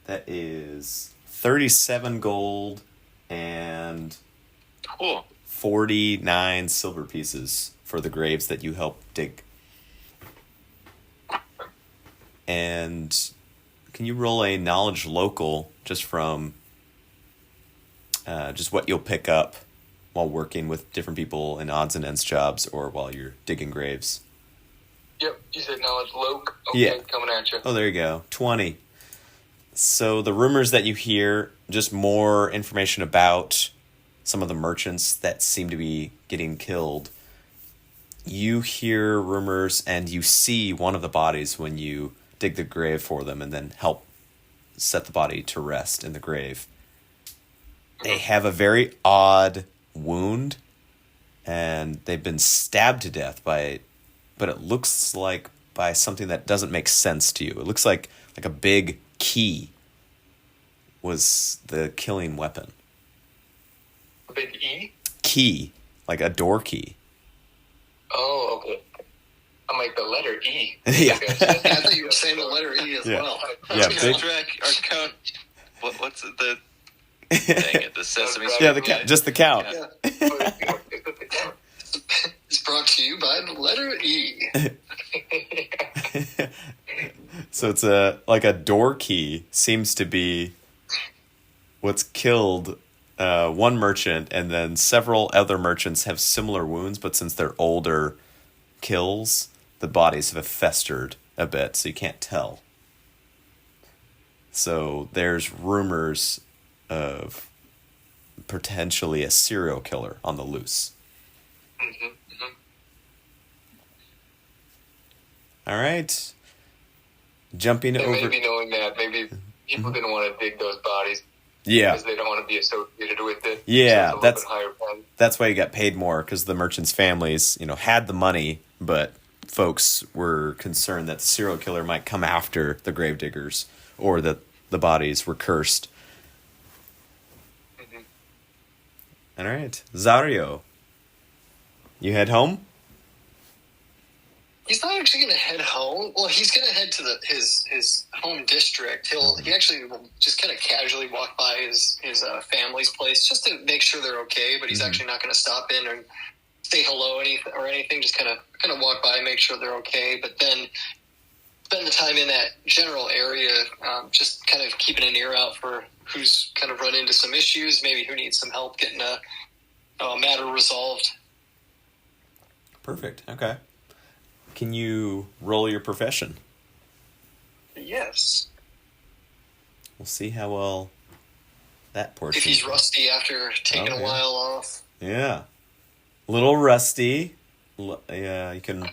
that is 37 gold and
Cool.
49 silver pieces for the graves that you help dig. And can you roll a knowledge local just from just what you'll pick up while working with different people in odds and ends jobs or while you're digging graves?
Yep, you said knowledge, Loke. Okay, coming at you.
Oh, there you go. 20. So the rumors that you hear, just more information about some of the merchants that seem to be getting killed. You hear rumors and you see one of the bodies when you dig the grave for them and then help set the body to rest in the grave. They have a very odd wound and they've been stabbed to death but it looks like by something that doesn't make sense to you. It looks like a big key was the killing weapon.
A big E?
Key, like a door key.
Oh, okay. I'm like the letter E.
Yeah.
I thought you were saying the letter E as well.
Yeah, big.
Our count. What's it? The dang it, the Sesame Street.
Yeah, just the count.
Yeah. It's brought to you by the letter E.
So it's like a door key seems to be what's killed one merchant, and then several other merchants have similar wounds, but since they're older kills, the bodies have festered a bit, so you can't tell. So there's rumors of potentially a serial killer on the loose.
Mm-hmm, mm-hmm.
All right. Jumping
And
over.
maybe knowing that, maybe people didn't want to dig those bodies
Yeah.
because they don't want to be associated with it.
Yeah,
so it's a
that's-
little bit higher pen.
That's why you got paid more, because the merchants' families, had the money, but folks were concerned that the serial killer might come after the gravediggers or that the bodies were cursed.
Mhm.
All right. Zario, you head home?
He's not actually going to head home. Well, he's going to head to his home district. He actually will just kind of casually walk by his family's place just to make sure they're okay. But he's actually not going to stop in and say hello or anything. Just kind of walk by, make sure they're okay. But then spend the time in that general area, just kind of keeping an ear out for who's kind of run into some issues, maybe who needs some help getting a matter resolved.
Perfect. Okay. Can you roll your profession?
Yes.
We'll see how well that portion.
If he's rusty after taking a while off.
Yeah. Little rusty. Yeah, you can.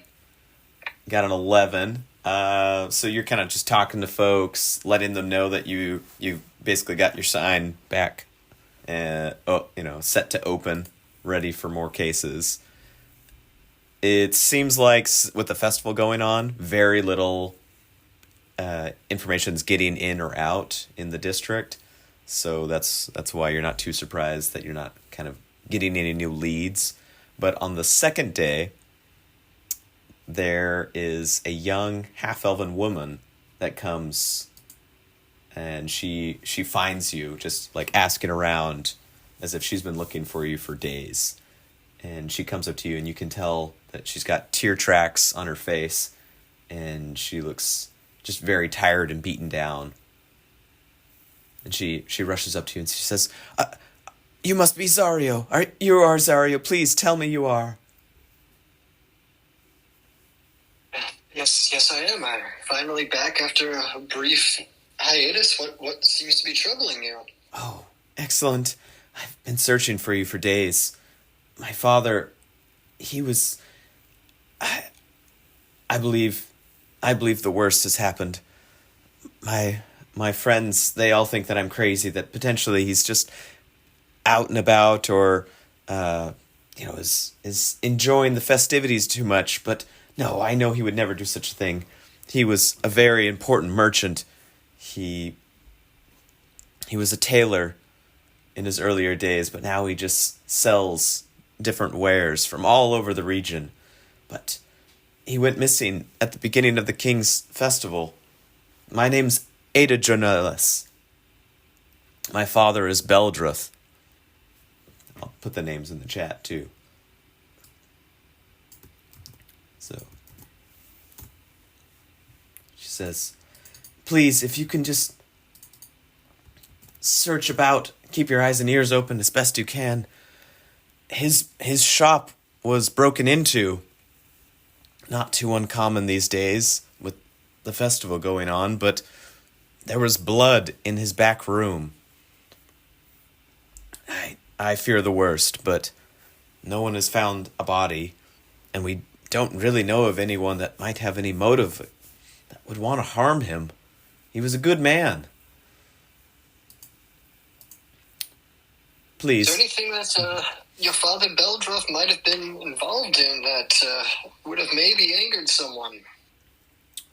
Got an 11. So you're kind of just talking to folks, letting them know that you basically got your sign back, set to open, ready for more cases. It seems like with the festival going on, very little information's getting in or out in the district. So that's why you're not too surprised that you're not kind of getting any new leads. But on the second day, there is a young half-elven woman that comes, and she finds you just like asking around as if she's been looking for you for days. And she comes up to you, and you can tell that she's got tear tracks on her face, and she looks just very tired and beaten down. And she rushes up to you, and she says, "You must be Zario. You are Zario. Please tell me you are."
Yes, I am. I'm finally back after a brief hiatus. What seems to be troubling you?
Oh, excellent. I've been searching for you for days. My father, he was... I believe the worst has happened. My friends, they all think that I'm crazy, that potentially he's just out and about or, is enjoying the festivities too much. But no, I know he would never do such a thing. He was a very important merchant. He was a tailor in his earlier days, but now he just sells different wares from all over the region. But he went missing at the beginning of the King's Festival. My name's Ada Jonelis. My father is Beldruth. I'll put the names in the chat, too. So, she says, "Please, if you can just search about, keep your eyes and ears open as best you can. his shop was broken into. Not too uncommon these days with the festival going on, but there was blood in his back room. I fear the worst, but no one has found a body, and we don't really know of anyone that might have any motive that would want to harm him. He was a good man. Please.
Is there anything that your father Beldroth might have been involved in that would have maybe angered someone?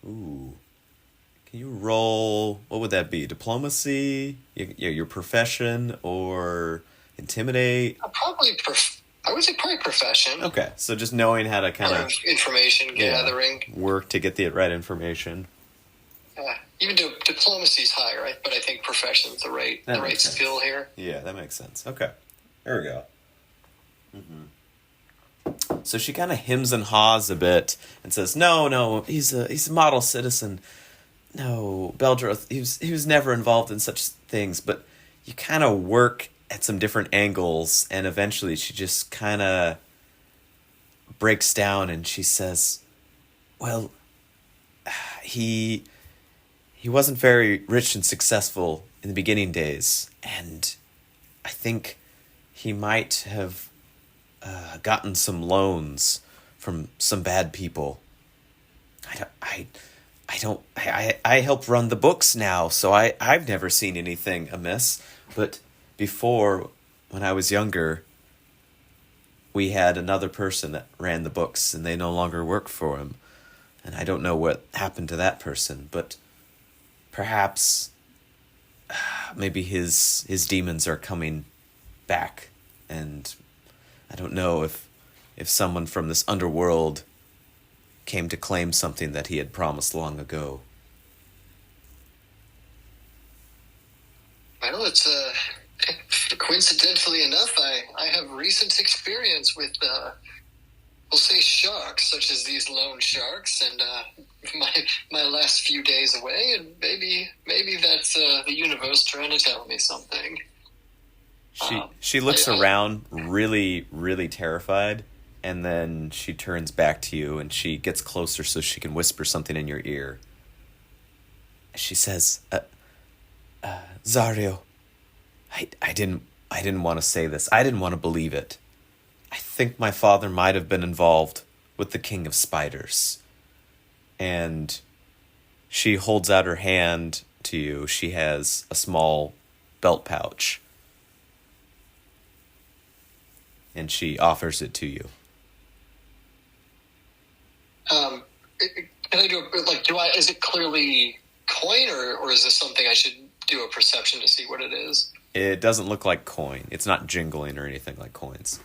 Ooh. Can you roll, what would that be? Diplomacy? Your profession? Or intimidate?
I would say probably profession.
Okay, so just knowing how to kind of
information gathering.
Work to get the right information.
Even diplomacy's high, right? But I think profession's the right skill here.
Yeah, that makes sense. Okay, there we go. Mm-hmm. So she kind of hems and haws a bit and says, "No, he's a model citizen. No, Beldroth, he was never involved in such things." But you kind of work at some different angles, and eventually she just kind of breaks down and she says, "Well, he wasn't very rich and successful in the beginning days, and I think he might have gotten some loans from some bad people. I help run the books now, so I've never seen anything amiss, but before, when I was younger, we had another person that ran the books, and they no longer work for him. And I don't know what happened to that person, but perhaps maybe his demons are coming back, and I don't know if someone from this underworld came to claim something that he had promised long ago."
Well, it's coincidentally enough, I have recent experience with we'll say sharks, such as these loan sharks, and my last few days away, and maybe that's the universe trying to tell me something.
She looks around really, really terrified, and then she turns back to you and she gets closer so she can whisper something in your ear. She says, "Zario, I didn't want to say this. I didn't want to believe it. I think my father might have been involved with the King of Spiders." And she holds out her hand to you. She has a small belt pouch, and she offers it to you.
Can I is it clearly coin, or is this something I should do a perception to see what it is?
It doesn't look like coin. It's not jingling or anything like coins.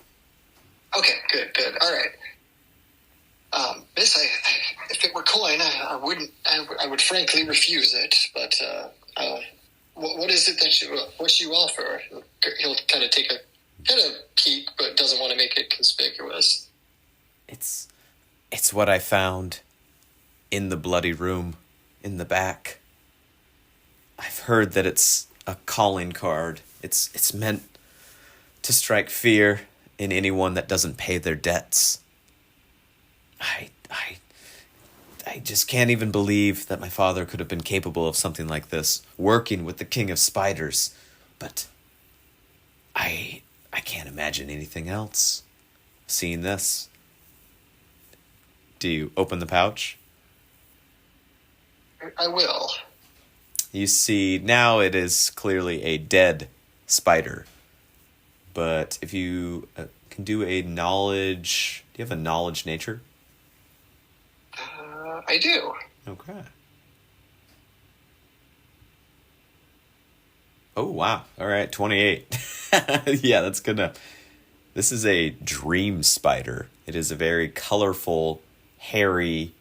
Okay, good. All right. Miss, if it were coin, I would frankly refuse it. But what is it what you offer? He'll kind of take a peek, but doesn't want to make it conspicuous.
It's what I found in the bloody room in the back. I've heard that it's a calling card. It's meant to strike fear in anyone that doesn't pay their debts. I just can't even believe that my father could have been capable of something like this, working with the King of Spiders. But I can't imagine anything else. Seeing this. Do you open the pouch?
I will.
You see, now it is clearly a dead spider. But if you can do a knowledge... Do you have a knowledge nature?
I do.
Okay. Oh, wow. All right, 28. Yeah, that's good enough. This is a dream spider. It is a very colorful, hairy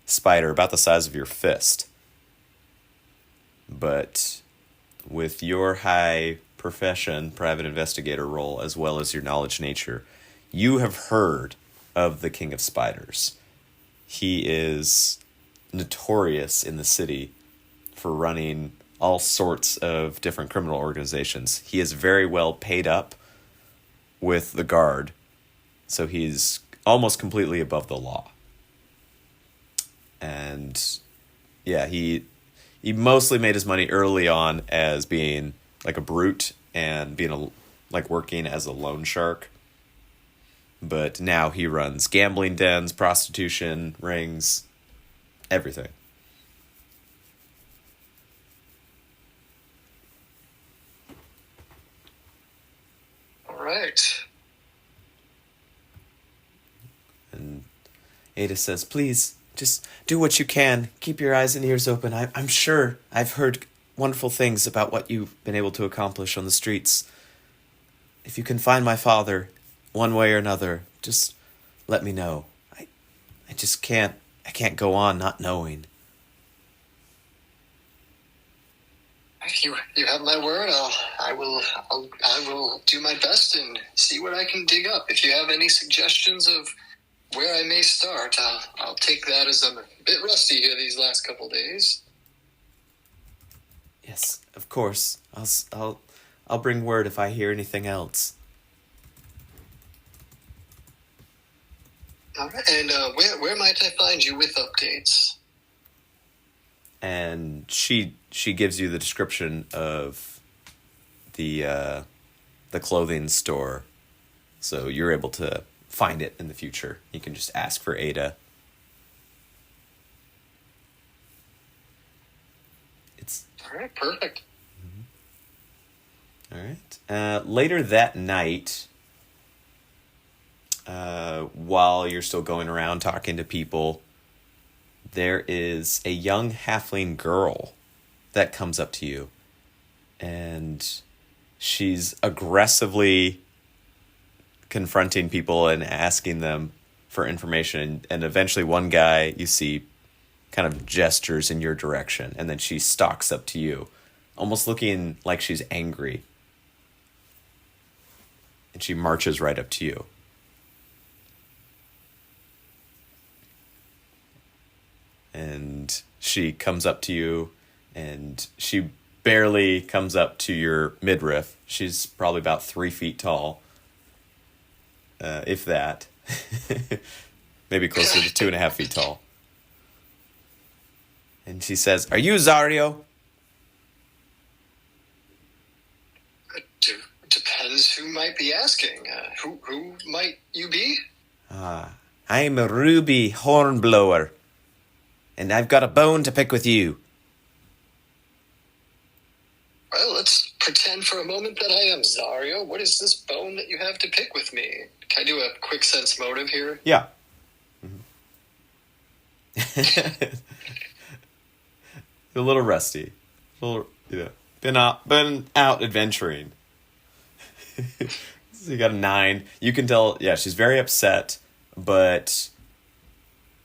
spider about the size of your fist. But with your high profession, private investigator role, as well as your knowledge nature, you have heard of the King of Spiders. He is notorious in the city for running all sorts of different criminal organizations. He is very well paid up, with the guard, so he's almost completely above the law. And yeah, he mostly made his money early on as being like a brute and being working as a loan shark. But now he runs gambling dens, prostitution rings, everything.
All right.
And Ada says, please, just do what you can. Keep your eyes and ears open. I'm sure I've heard wonderful things about what you've been able to accomplish on the streets. If you can find my father, one way or another, just let me know. I just can't go on not knowing.
You have my word. I will do my best and see what I can dig up. If you have any suggestions of where I may start, I'll take that, as I'm a bit rusty here these last couple days.
Yes, of course. I'll bring word if I hear anything else.
All right. And where might I find you with updates?
And she gives you the description of the clothing store, so you're able to find it in the future. You can just ask for Ada.
All right, perfect.
All right. Later that night, while you're still going around talking to people, there is a young halfling girl that comes up to you, and she's aggressively confronting people and asking them for information. And eventually one guy you see kind of gestures in your direction, and then she stalks up to you, almost looking like she's angry. And she marches right up to you. And she comes up to you, and she barely comes up to your midriff. She's probably about 3 feet tall. If that. Maybe closer to 2.5 feet tall. And she says, "Are you Zario?"
Depends who might be asking. Who might you be?
I'm a ruby hornblower, and I've got a bone to pick with you.
Well, let's pretend for a moment that I am Zario. What is this bone that you have to pick with me? Can I do a quick sense motive here?
Yeah. A little rusty. Been out adventuring. So you got a 9. You can tell, she's very upset, but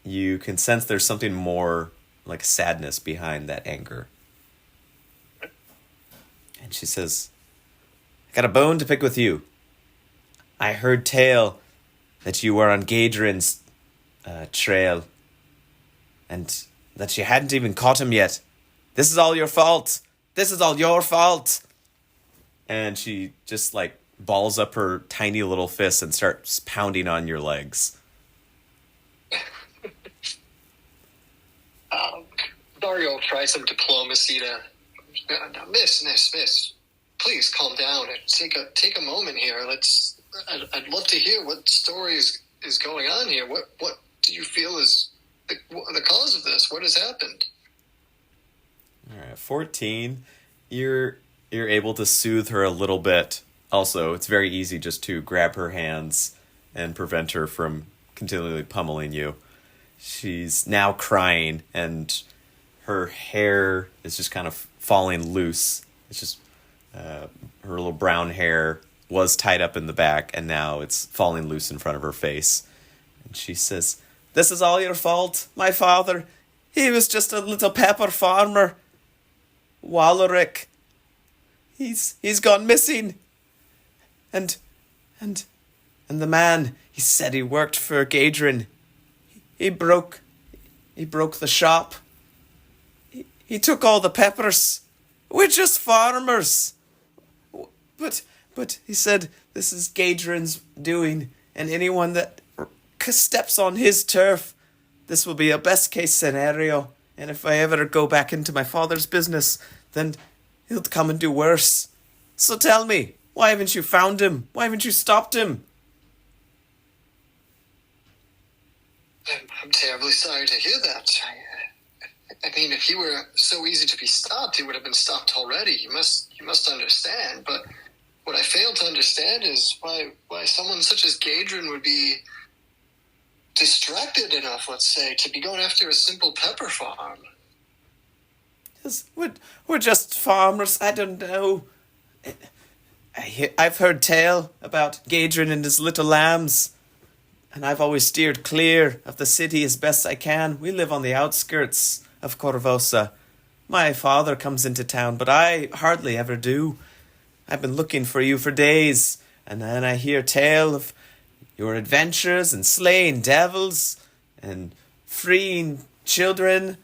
you can sense there's something more like sadness behind that anger. And she says, "I got a bone to pick with you. I heard tale that you were on Gadrin's trail, and that you hadn't even caught him yet. This is all your fault. This is all your fault." And she just balls up her tiny little fists and starts pounding on your legs.
Dario will try some diplomacy to... Miss, please calm down and take a moment here. I'd love to hear what story is going on here. What do you feel is the cause of this? What has happened?
All right, 14. You're able to soothe her a little bit. Also, it's very easy just to grab her hands and prevent her from continually pummeling you. She's now crying, and her hair is just kind of falling loose. It's just her little brown hair was tied up in the back, and now it's falling loose in front of her face. And she says, "This is all your fault. My father, he was just a little pepper farmer. Wallerick. He's gone missing. And the man, he said he worked for Gadrin. He broke the shop. He took all the peppers. We're just farmers. But But he said this is Gadrin's doing, and anyone that steps on his turf, this will be a best-case scenario. And if I ever go back into my father's business, then he'll come and do worse. So tell me, why haven't you found him? Why haven't you stopped him?
I'm terribly sorry to hear that. I mean, if he were so easy to be stopped, he would have been stopped already. You must understand. But what I fail to understand is why someone such as Gadrin would be distracted enough, let's say, to be going after a simple pepper farm.
Yes, we're just farmers. I don't know. I've heard tale about Gadrin and his little lambs, and I've always steered clear of the city as best I can. We live on the outskirts of Korvosa. My father comes into town, but I hardly ever do. I've been looking for you for days, and then I hear tale of your adventures and slaying devils and freeing children.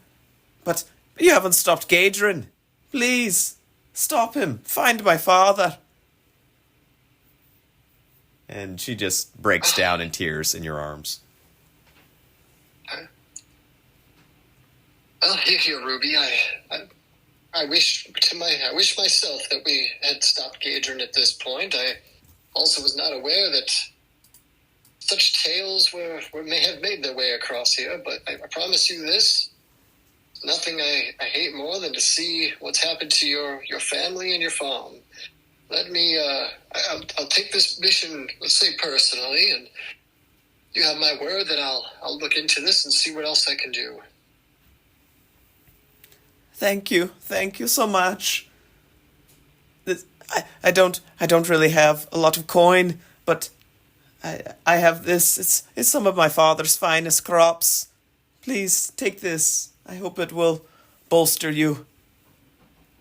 But you haven't stopped Gadrin. Please, stop him. Find my father. And she just breaks down in tears in your arms.
Well, here, Ruby. I wish myself that we had stopped Gadrin at this point. I also was not aware that such tales may have made their way across here. But I promise you this: nothing I hate more than to see what's happened to your family and your farm. Let me. I'll take this mission, let's say, personally, and you have my word that I'll look into this and see what else I can do.
Thank you so much. I don't really have a lot of coin, but I have this. It's some of my father's finest crops. Please take this. I hope it will bolster you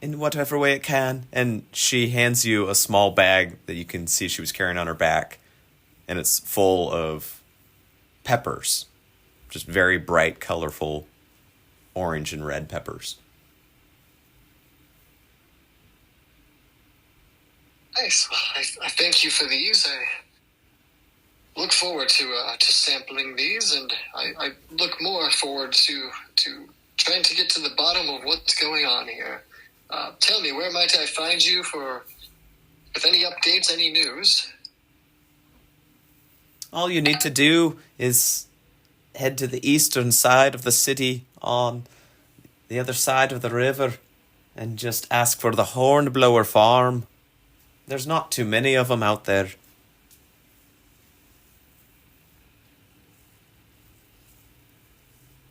in whatever way it can. And she hands you a small bag that you can see she was carrying on her back, and it's full of peppers, just very bright, colorful orange and red peppers.
Nice. Well, I thank you for these. I look forward to sampling these, and I look more forward to trying to get to the bottom of what's going on here. Tell me, where might I find you with any updates, any news?
All you need to do is head to the eastern side of the city on the other side of the river and just ask for the Hornblower Farm. There's not too many of them out there.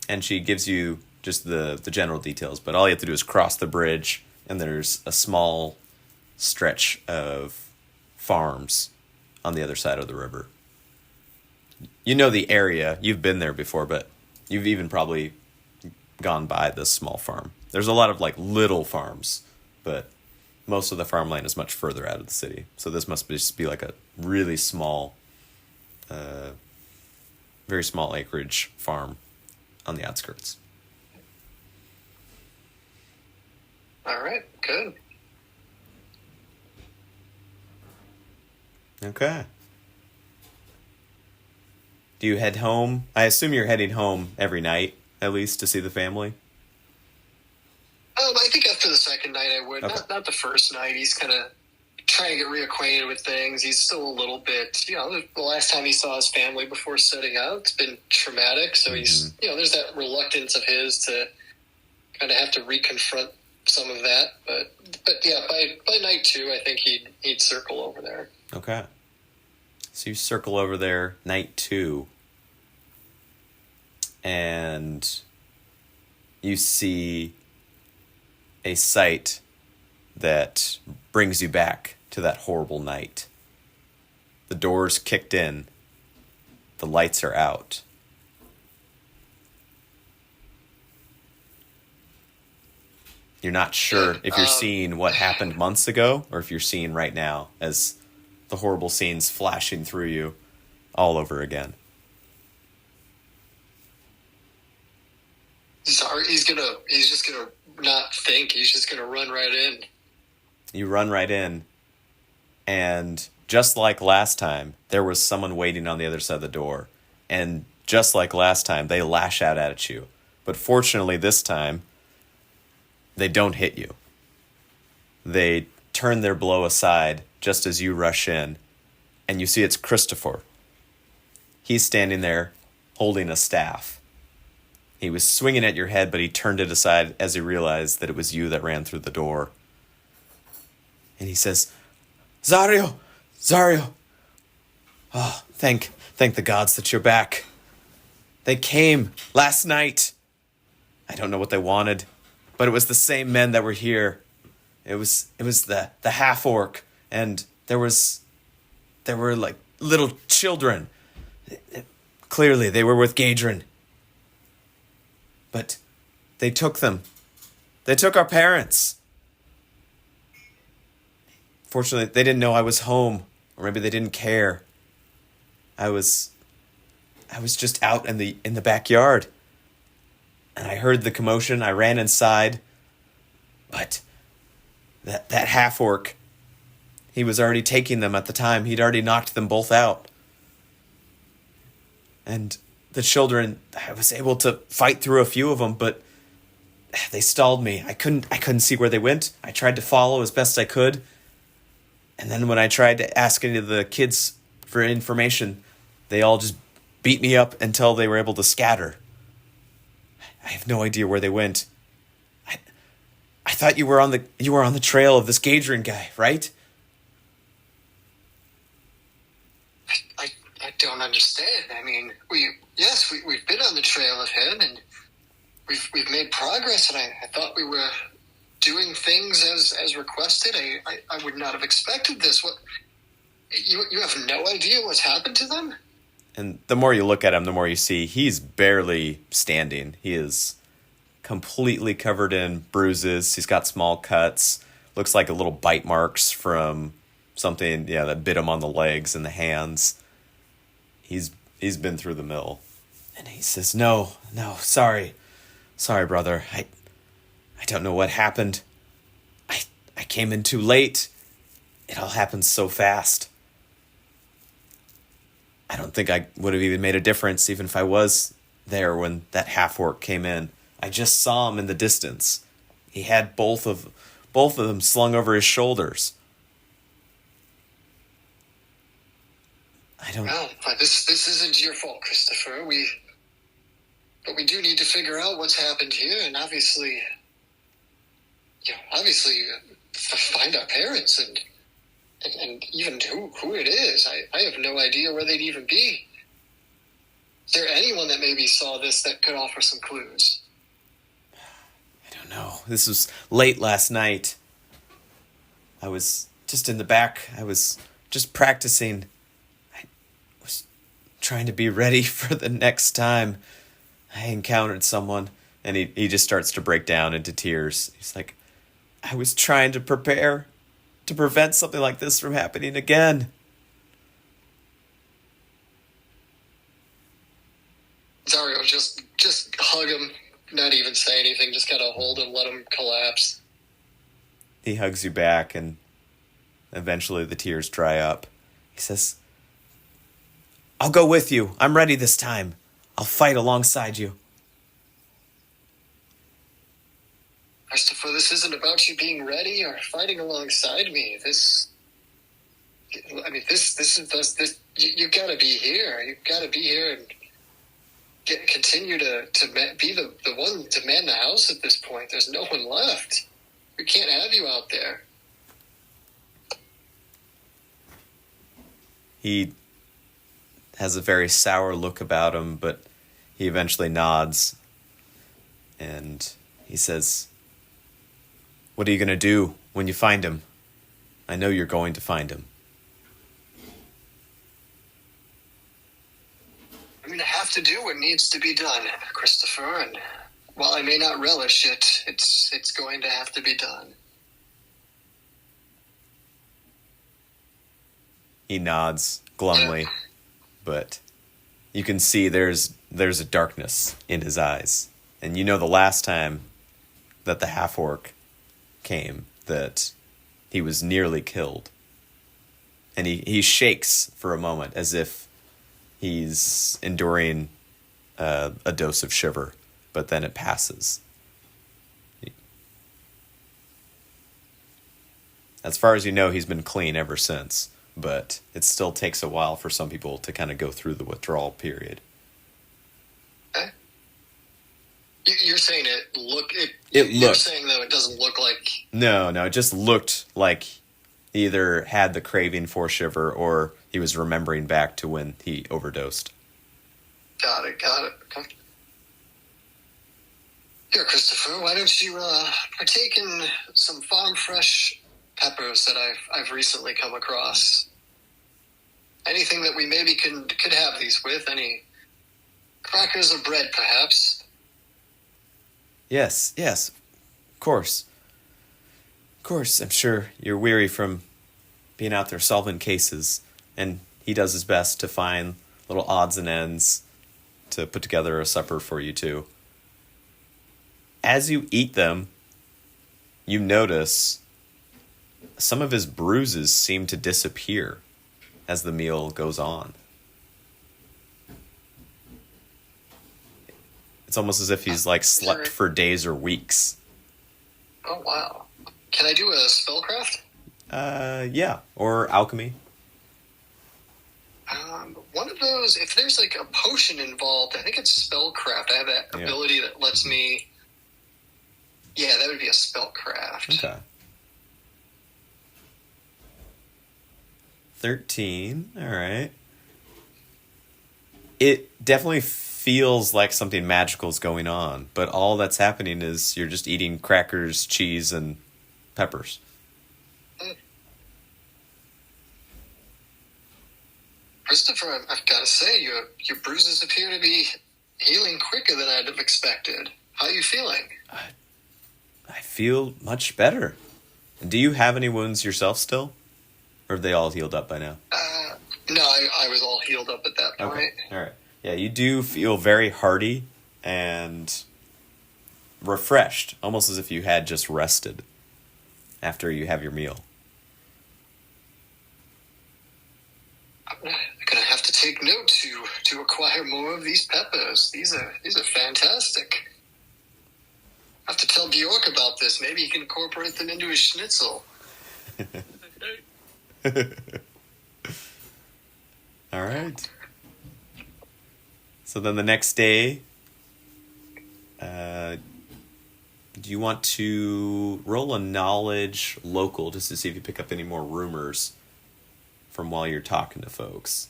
And she gives you just the general details, but all you have to do is cross the bridge, and there's a small stretch of farms on the other side of the river. You know the area. You've been there before, but you've even probably gone by this small farm. There's a lot of little farms, but most of the farmland is much further out of the city. So this must just be like a really small, very small acreage farm on the outskirts.
All right, good.
Okay. Do you head home? I assume you're heading home every night, at least, to see the family?
I think after the second night I would.
Okay.
Not the first night. He's kind of trying to get reacquainted with things. He's still a little bit, the last time he saw his family before setting out, it's been traumatic. So he's, there's that reluctance of his to kind of have to reconfront some of that. But yeah, by night 2, I think he'd circle over there.
Okay. So you circle over there night 2, and you see a sight that brings you back to that horrible night. The door's kicked in. The lights are out. You're not sure if you're seeing what happened months ago or if you're seeing right now as the horrible scenes flashing through you all over again.
He's just gonna not think. He's just gonna run right in.
You run right in, And just like last time, there was someone waiting on the other side of the door. And just like last time, they lash out at you. But fortunately, this time, they don't hit you. They turn their blow aside just as you rush in. And you see it's Christopher. He's standing there holding a staff. He was swinging at your head, but he turned it aside as he realized that it was you that ran through the door. And he says, Zario! Oh, thank the gods that you're back. They came last night. I don't know what they wanted, but it was the same men that were here. It was the half-orc, and there were like little children. Clearly, they were with Gadrin. But they took them. They took our parents. Fortunately, they didn't know I was home, or maybe they didn't care. I was just out in the backyard, and I heard the commotion. I ran inside, but that half-orc, he was already taking them at the time. He'd already knocked them both out. And the children, I was able to fight through a few of them, but they stalled me. I couldn't see where they went. I tried to follow as best I could. And then when I tried to ask any of the kids for information, they all just beat me up until they were able to scatter. I have no idea where they went. I thought you were on the trail of this Gadrin guy, right?
I don't understand. I mean, we've been on the trail of him, and we've made progress, and I thought we were doing things as requested. I would not have expected this. What? You have no idea what's happened to them?
And the more you look at him, the more you see he's barely standing. He is completely covered in bruises. He's got small cuts. Looks like a little bite marks from something, that bit him on the legs and the hands. He's been through the mill. And he says, No, sorry, brother. I don't know what happened. I came in too late. It all happened so fast. I don't think I would have even made a difference even if I was there when that half-orc came in. I just saw him in the distance. He had both of them slung over his shoulders.
Well, this isn't your fault, Christopher. But we do need to figure out what's happened here, and obviously find our parents and even who it is. I have no idea where they'd even be. Is there anyone that maybe saw this that could offer some clues?
I don't know. This was late last night. I was just in the back. I was just practicing. I was trying to be ready for the next time I encountered someone. And he just starts to break down into tears. He's like, I was trying to prepare to prevent something like this from happening again.
Zario, just hug him, not even say anything, just kind of hold him, let him collapse.
He hugs you back, and eventually the tears dry up. He says, I'll go with you. I'm ready this time. I'll fight alongside you.
Christopher, this isn't about you being ready or fighting alongside me. You gotta be here. You gotta be here and continue to be the one to man the house at this point. There's no one left. We can't have you out there.
He has a very sour look about him, but he eventually nods. And he says, what are you going to do when you find him? I know you're going to find him.
I'm going to have to do what needs to be done, Christopher, and while I may not relish it, it's going to have to be done.
He nods glumly, but you can see there's a darkness in his eyes. And you know the last time that the half-orc came, that he was nearly killed. and he shakes for a moment as if he's enduring a dose of shiver, but then it passes. As far as you know, he's been clean ever since, but it still takes a while for some people to kind of go through the withdrawal period.
Okay. You're saying
It
you're
looked.
saying, though, it doesn't look like...
No, it just looked like he either had the craving for shiver or he was remembering back to when he overdosed.
Got it. Okay. Here, Christopher, why don't you partake in some farm fresh peppers that I've recently come across? Anything that we maybe could have these with? Any crackers or bread, perhaps?
Yes, of course. Of course, I'm sure you're weary from being out there solving cases, and he does his best to find little odds and ends to put together a supper for you two. As you eat them, you notice some of his bruises seem to disappear as the meal goes on. It's almost as if he's slept for days or weeks.
Oh, wow. Can I do a spellcraft?
Yeah, or alchemy.
One of those, if there's a potion involved, I think it's spellcraft. I have that ability that lets me... Yeah, that would be a spellcraft.
Okay. 13, all right. It definitely feels like something magical is going on, but all that's happening is you're just eating crackers, cheese, and peppers.
Christopher, I've got to say, your bruises appear to be healing quicker than I'd have expected. How are you feeling?
I feel much better. Do you have any wounds yourself still? Or have they all healed up by now?
No, I was all healed up at that point.
Okay. All right. Yeah, you do feel very hearty and refreshed, almost as if you had just rested after you have your meal.
I'm gonna have to take note to acquire more of these peppers. These are fantastic. I have to tell Bjork about this. Maybe he can incorporate them into his schnitzel.
All right. So then the next day, do you want to roll a knowledge local just to see if you pick up any more rumors from while you're talking to folks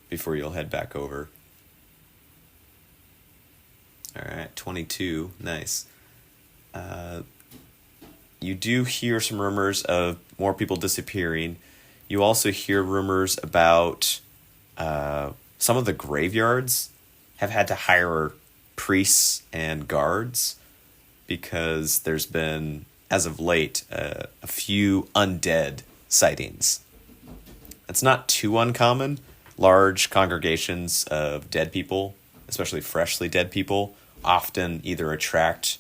before you'll head back over? All right, 22. Nice. You do hear some rumors of more people disappearing. You also hear rumors about some of the graveyards have had to hire priests and guards because there's been, as of late, a few undead sightings. It's not too uncommon. Large congregations of dead people, especially freshly dead people, often either attract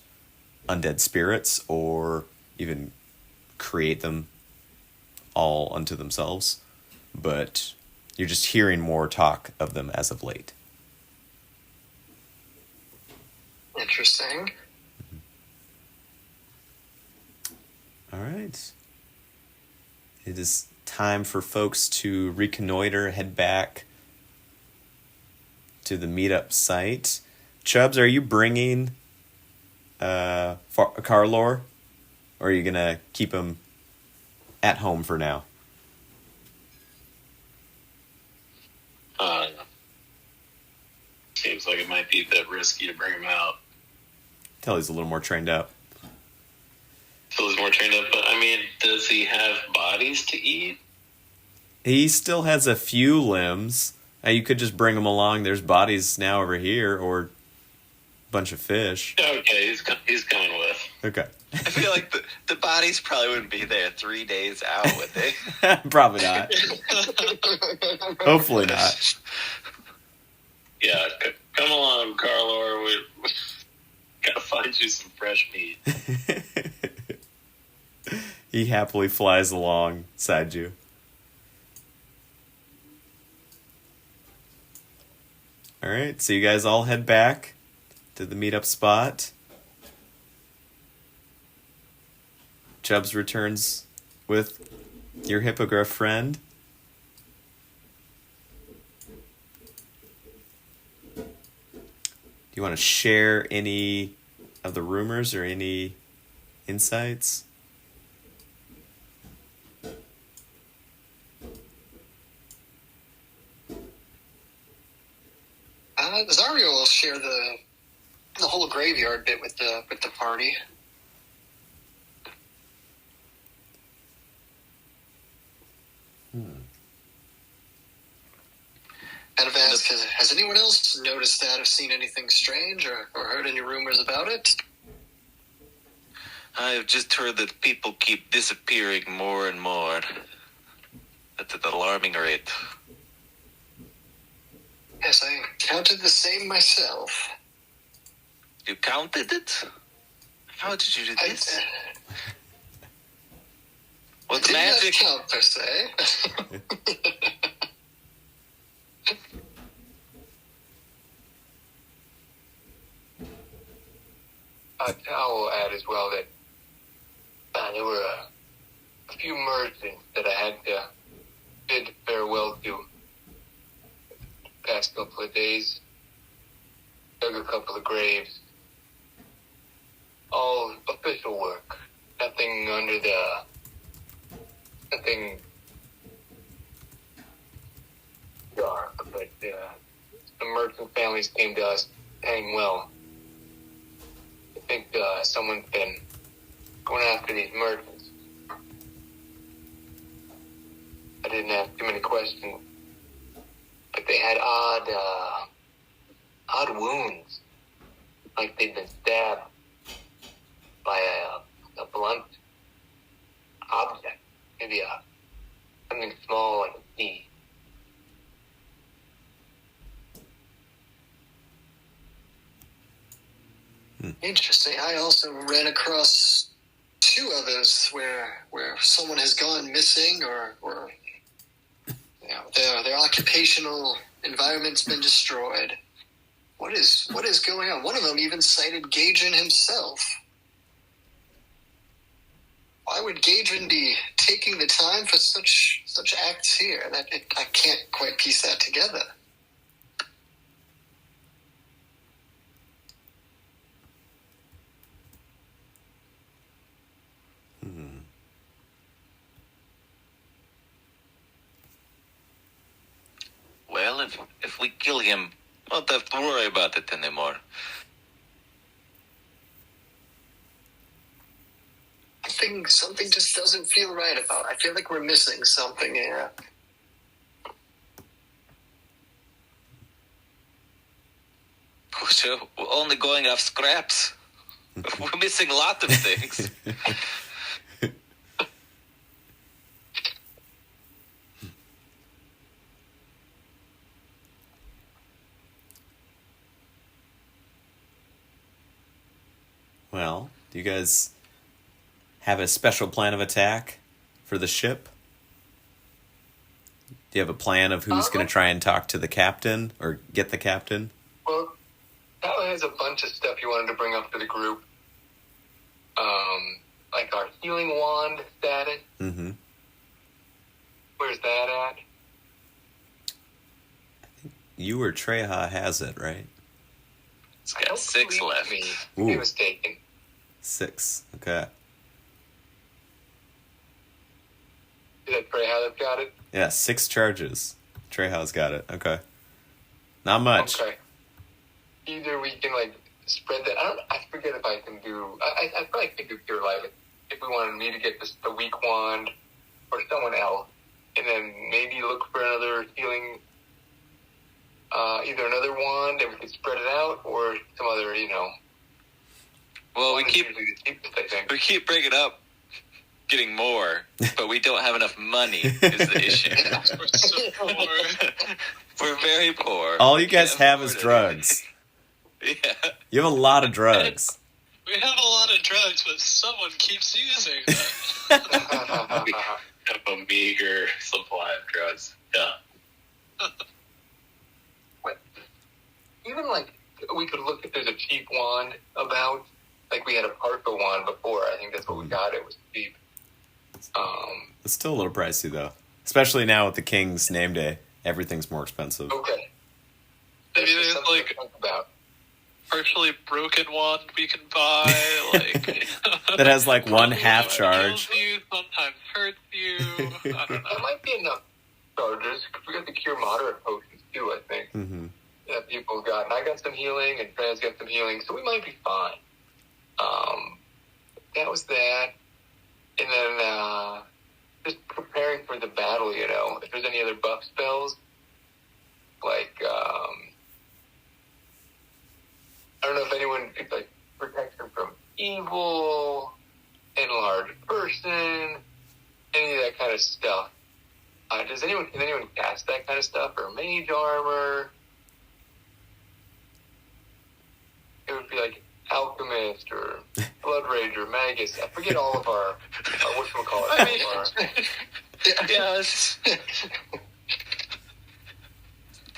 undead spirits or even create them all unto themselves. But you're just hearing more talk of them as of late.
Interesting.
All right. It is time for folks to reconnoiter, head back to the meetup site. Chubbs, are you bringing Carlor, or are you going to keep him at home for now?
Seems like it might be a bit risky to bring him out.
Till he's a little more trained up.
So he's more trained up, but I mean, does he have bodies to eat?
He still has a few limbs. You could just bring him along. There's bodies now over here, or a bunch of fish.
Okay, he's coming with.
Okay.
I feel like the bodies probably wouldn't be there 3 days out, would they?
Probably not. Hopefully not.
Yeah, come along, Carlor. We gotta find you some fresh meat.
He happily flies alongside you. right, so you guys all head back to the meetup spot. Chubbs returns with your hippogriff friend. Do you want to share any of the rumors or any insights?
Zario will share the whole graveyard bit with the party. Kind of ask, has anyone else noticed that or seen anything strange or heard any rumors about it?
I've just heard that people keep disappearing more and more. At an alarming rate.
Yes, I counted the same myself.
You counted it? How did you do this? What
did
magic?
Not count per se.
I will add as well that there were a few merchants that I had to bid farewell to the past couple of days. Dug a couple of graves. All official work. Nothing dark, but the merchant families came to us paying well. I think someone's been going after these merchants. I didn't ask too many questions, but they had odd wounds, like they'd been stabbed by a blunt object, maybe something small like a key.
Interesting. I also ran across two others where someone has gone missing or their occupational environment's been destroyed. What is going on? One of them even cited Gaijin himself. Why would Gaijin be taking the time for such acts here? I can't quite piece that together.
Well, if we kill him, we won't have to worry about it anymore.
Something just doesn't feel right about it. I feel like we're missing something here.
So we're only going off scraps. We're missing a lot of things.
Well, do you guys have a special plan of attack for the ship? Do you have a plan of who's going to try and talk to the captain or get the captain?
Well, Tyler has a bunch of stuff he wanted to bring up to the group. Like our healing wand status.
Mm-hmm.
Where's that at?
You or Treha has it, right?
It's got 6 left.
Me.
Ooh.
Be mistaken.
6. Okay.
Is that Treha that got it?
Yeah, 6 charges. Treha's got it. Okay. Not much.
Okay. Either we can spread that. I forget if I can do. I probably can do Pure Light if we wanted me to get the weak wand or someone else, and then maybe look for another healing. Either another wand and we could spread it out, or some other,
Well, we
wand is
keep
usually the cheapest, I think.
bringing up getting more, but we don't have enough money is the issue.
We're so poor.
We're very poor.
All you
We
guys
can't
have
afford
is
it.
drugs.
Yeah.
You have a lot of drugs.
We have a lot of drugs, but someone keeps using them.
We have a meager supply of drugs. Yeah.
we had a partial wand before. I think that's what we got. It was cheap.
It's still a little pricey, though. Especially now with the King's name day. Everything's more expensive.
Okay.
Maybe there's
Something
like
to think about.
partially broken one we can buy, like
That has like one
sometimes
half charge.
kills you, sometimes hurts you. I don't know.
That might be enough charges. We got the cure moderate potions too, I think.
Mm-hmm.
That people got. And I got some healing, and Freya's got some healing, so we might be fine. That was that. And then just preparing for the battle, you know. If there's any other buff spells, like, I don't know if anyone could, like, protection from evil, enlarged person, any of that kind of stuff. Can anyone cast that kind of stuff, or mage armor? It would be like alchemist or blood rage or magus. I forget all of our whatchamacallit.
I mean, yeah.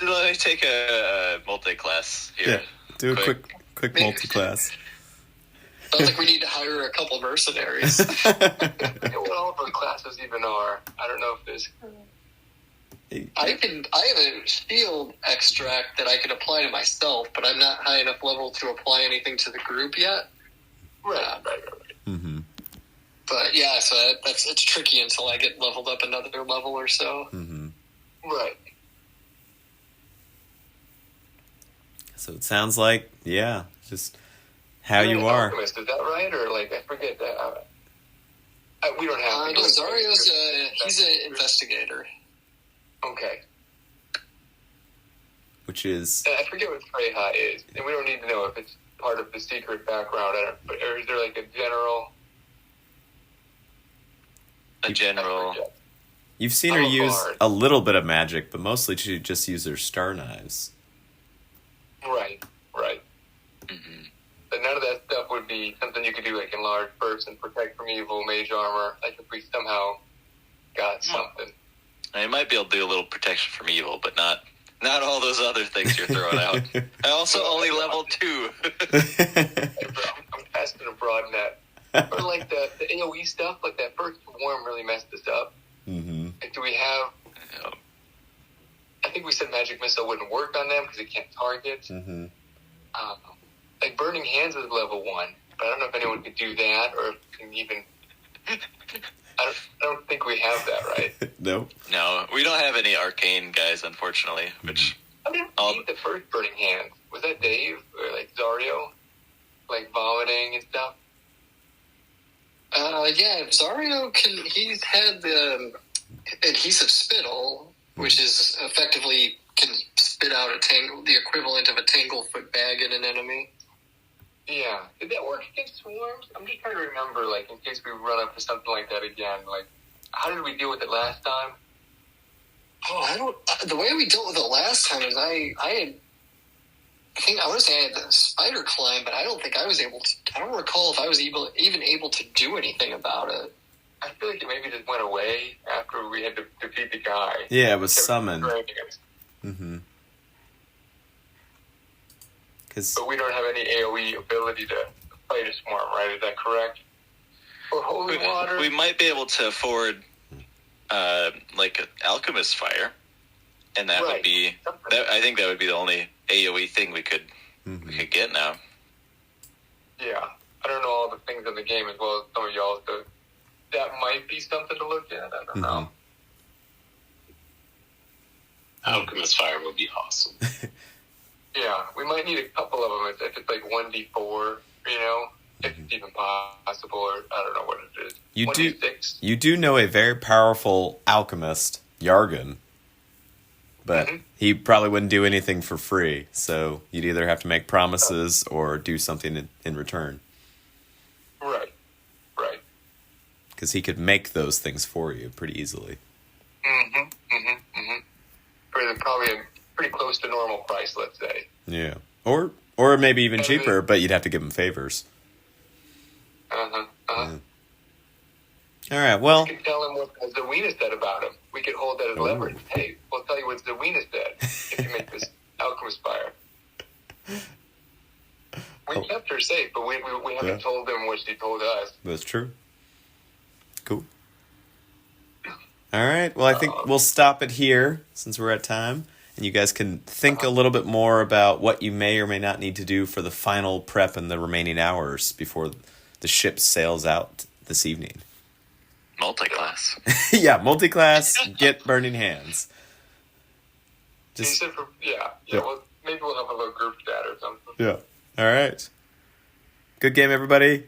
Let me take a multi-class here.
Yeah, do a quick multi-class.
Sounds like we need to hire a couple mercenaries.
I forget what all of our classes even are. I don't know if there's...
I have a shield extract that I could apply to myself, but I'm not high enough level to apply anything to the group yet.
Right.
Mm-hmm.
But yeah, so it's tricky until I get leveled up another level or so.
Mm-hmm.
Right.
So it sounds like, yeah, just how
You're
you
an
are.
alchemist, is that right? Or, like, I forget that. We don't have to...
No, Zario's he's an investigator.
Okay.
Which is...
I forget what Freya is, and we don't need to know if it's part of the secret background, or is there, like, a general...
A general...
You've seen her
I'm a
use
bard.
a little bit of magic, but mostly she just uses her star knives.
Right.
Mm-hmm.
But none of that stuff would be something you could do, like, enlarge person, protect from evil, mage armor, like, if we somehow got something.
I might be able to do a little protection from evil, but not all those other things you're throwing out. I also only level 2.
I'm casting a broad net. Or, like, the AoE stuff, like, that first swarm really messed us up.
Mm-hmm.
Like, do we have... I think we said magic missile wouldn't work on them because it can't target.
Mm-hmm.
Like, burning hands is level 1, but I don't know if anyone could do that, or if we can even... I don't think we have that, right?
Nope.
No, we don't have any arcane guys, unfortunately, which...
I didn't beat the first burning hands. Was that Dave, or, like, Zario? Like, vomiting and stuff?
Yeah, Zario he's had the adhesive spittle, which is effectively can spit out the equivalent of a tanglefoot bag at an enemy.
Yeah. Did that work against swarms? I'm just trying to remember, like, in case we run up to something like that again. Like, how did we deal with it last time?
Oh, the way we dealt with it last time is I want to say I had the spider climb, but I don't think I was able to. I don't recall if I was even able to do anything about it.
I feel like it maybe just went away after we had to defeat the guy.
Yeah, it was summoned.
But
Mm-hmm.
we don't have any AoE ability to fight a swarm, right? Is that correct? Or holy water?
We might be able to afford, like, an alchemist fire, and that would be... I think that would be the only AoE thing we could get now.
Yeah. I don't know all the things in the game as well as some of y'all, so that might be something to look at. I don't know.
Alchemist Fire would be awesome.
Yeah, we might need a couple of them if it's like 1d4, you know, if it's even possible, or I don't know what it is.
You do know a very powerful alchemist, Yargan, but he probably wouldn't do anything for free, so you'd either have to make promises or do something in return.
Right.
Because he could make those things for you pretty easily.
For probably a pretty close to normal price, let's say.
Yeah. Or maybe even cheaper, but you'd have to give him favors. Yeah. All right, well...
We could tell him what Zawina said about him. We could hold that as leverage. Hey, we'll tell you what Zawina said if you make this alchemist fire. We kept her safe, but we haven't told them what she told us.
That's true. Cool. All right. Well, I think we'll stop it here since we're at time. And you guys can think a little bit more about what you may or may not need to do for the final prep in the remaining hours before the ship sails out this evening.
Multi-class.
Yeah, multi-class, get burning hands. Just,
Yeah. Well, maybe we'll have a little group chat or something.
yeah. All right. Good game, everybody.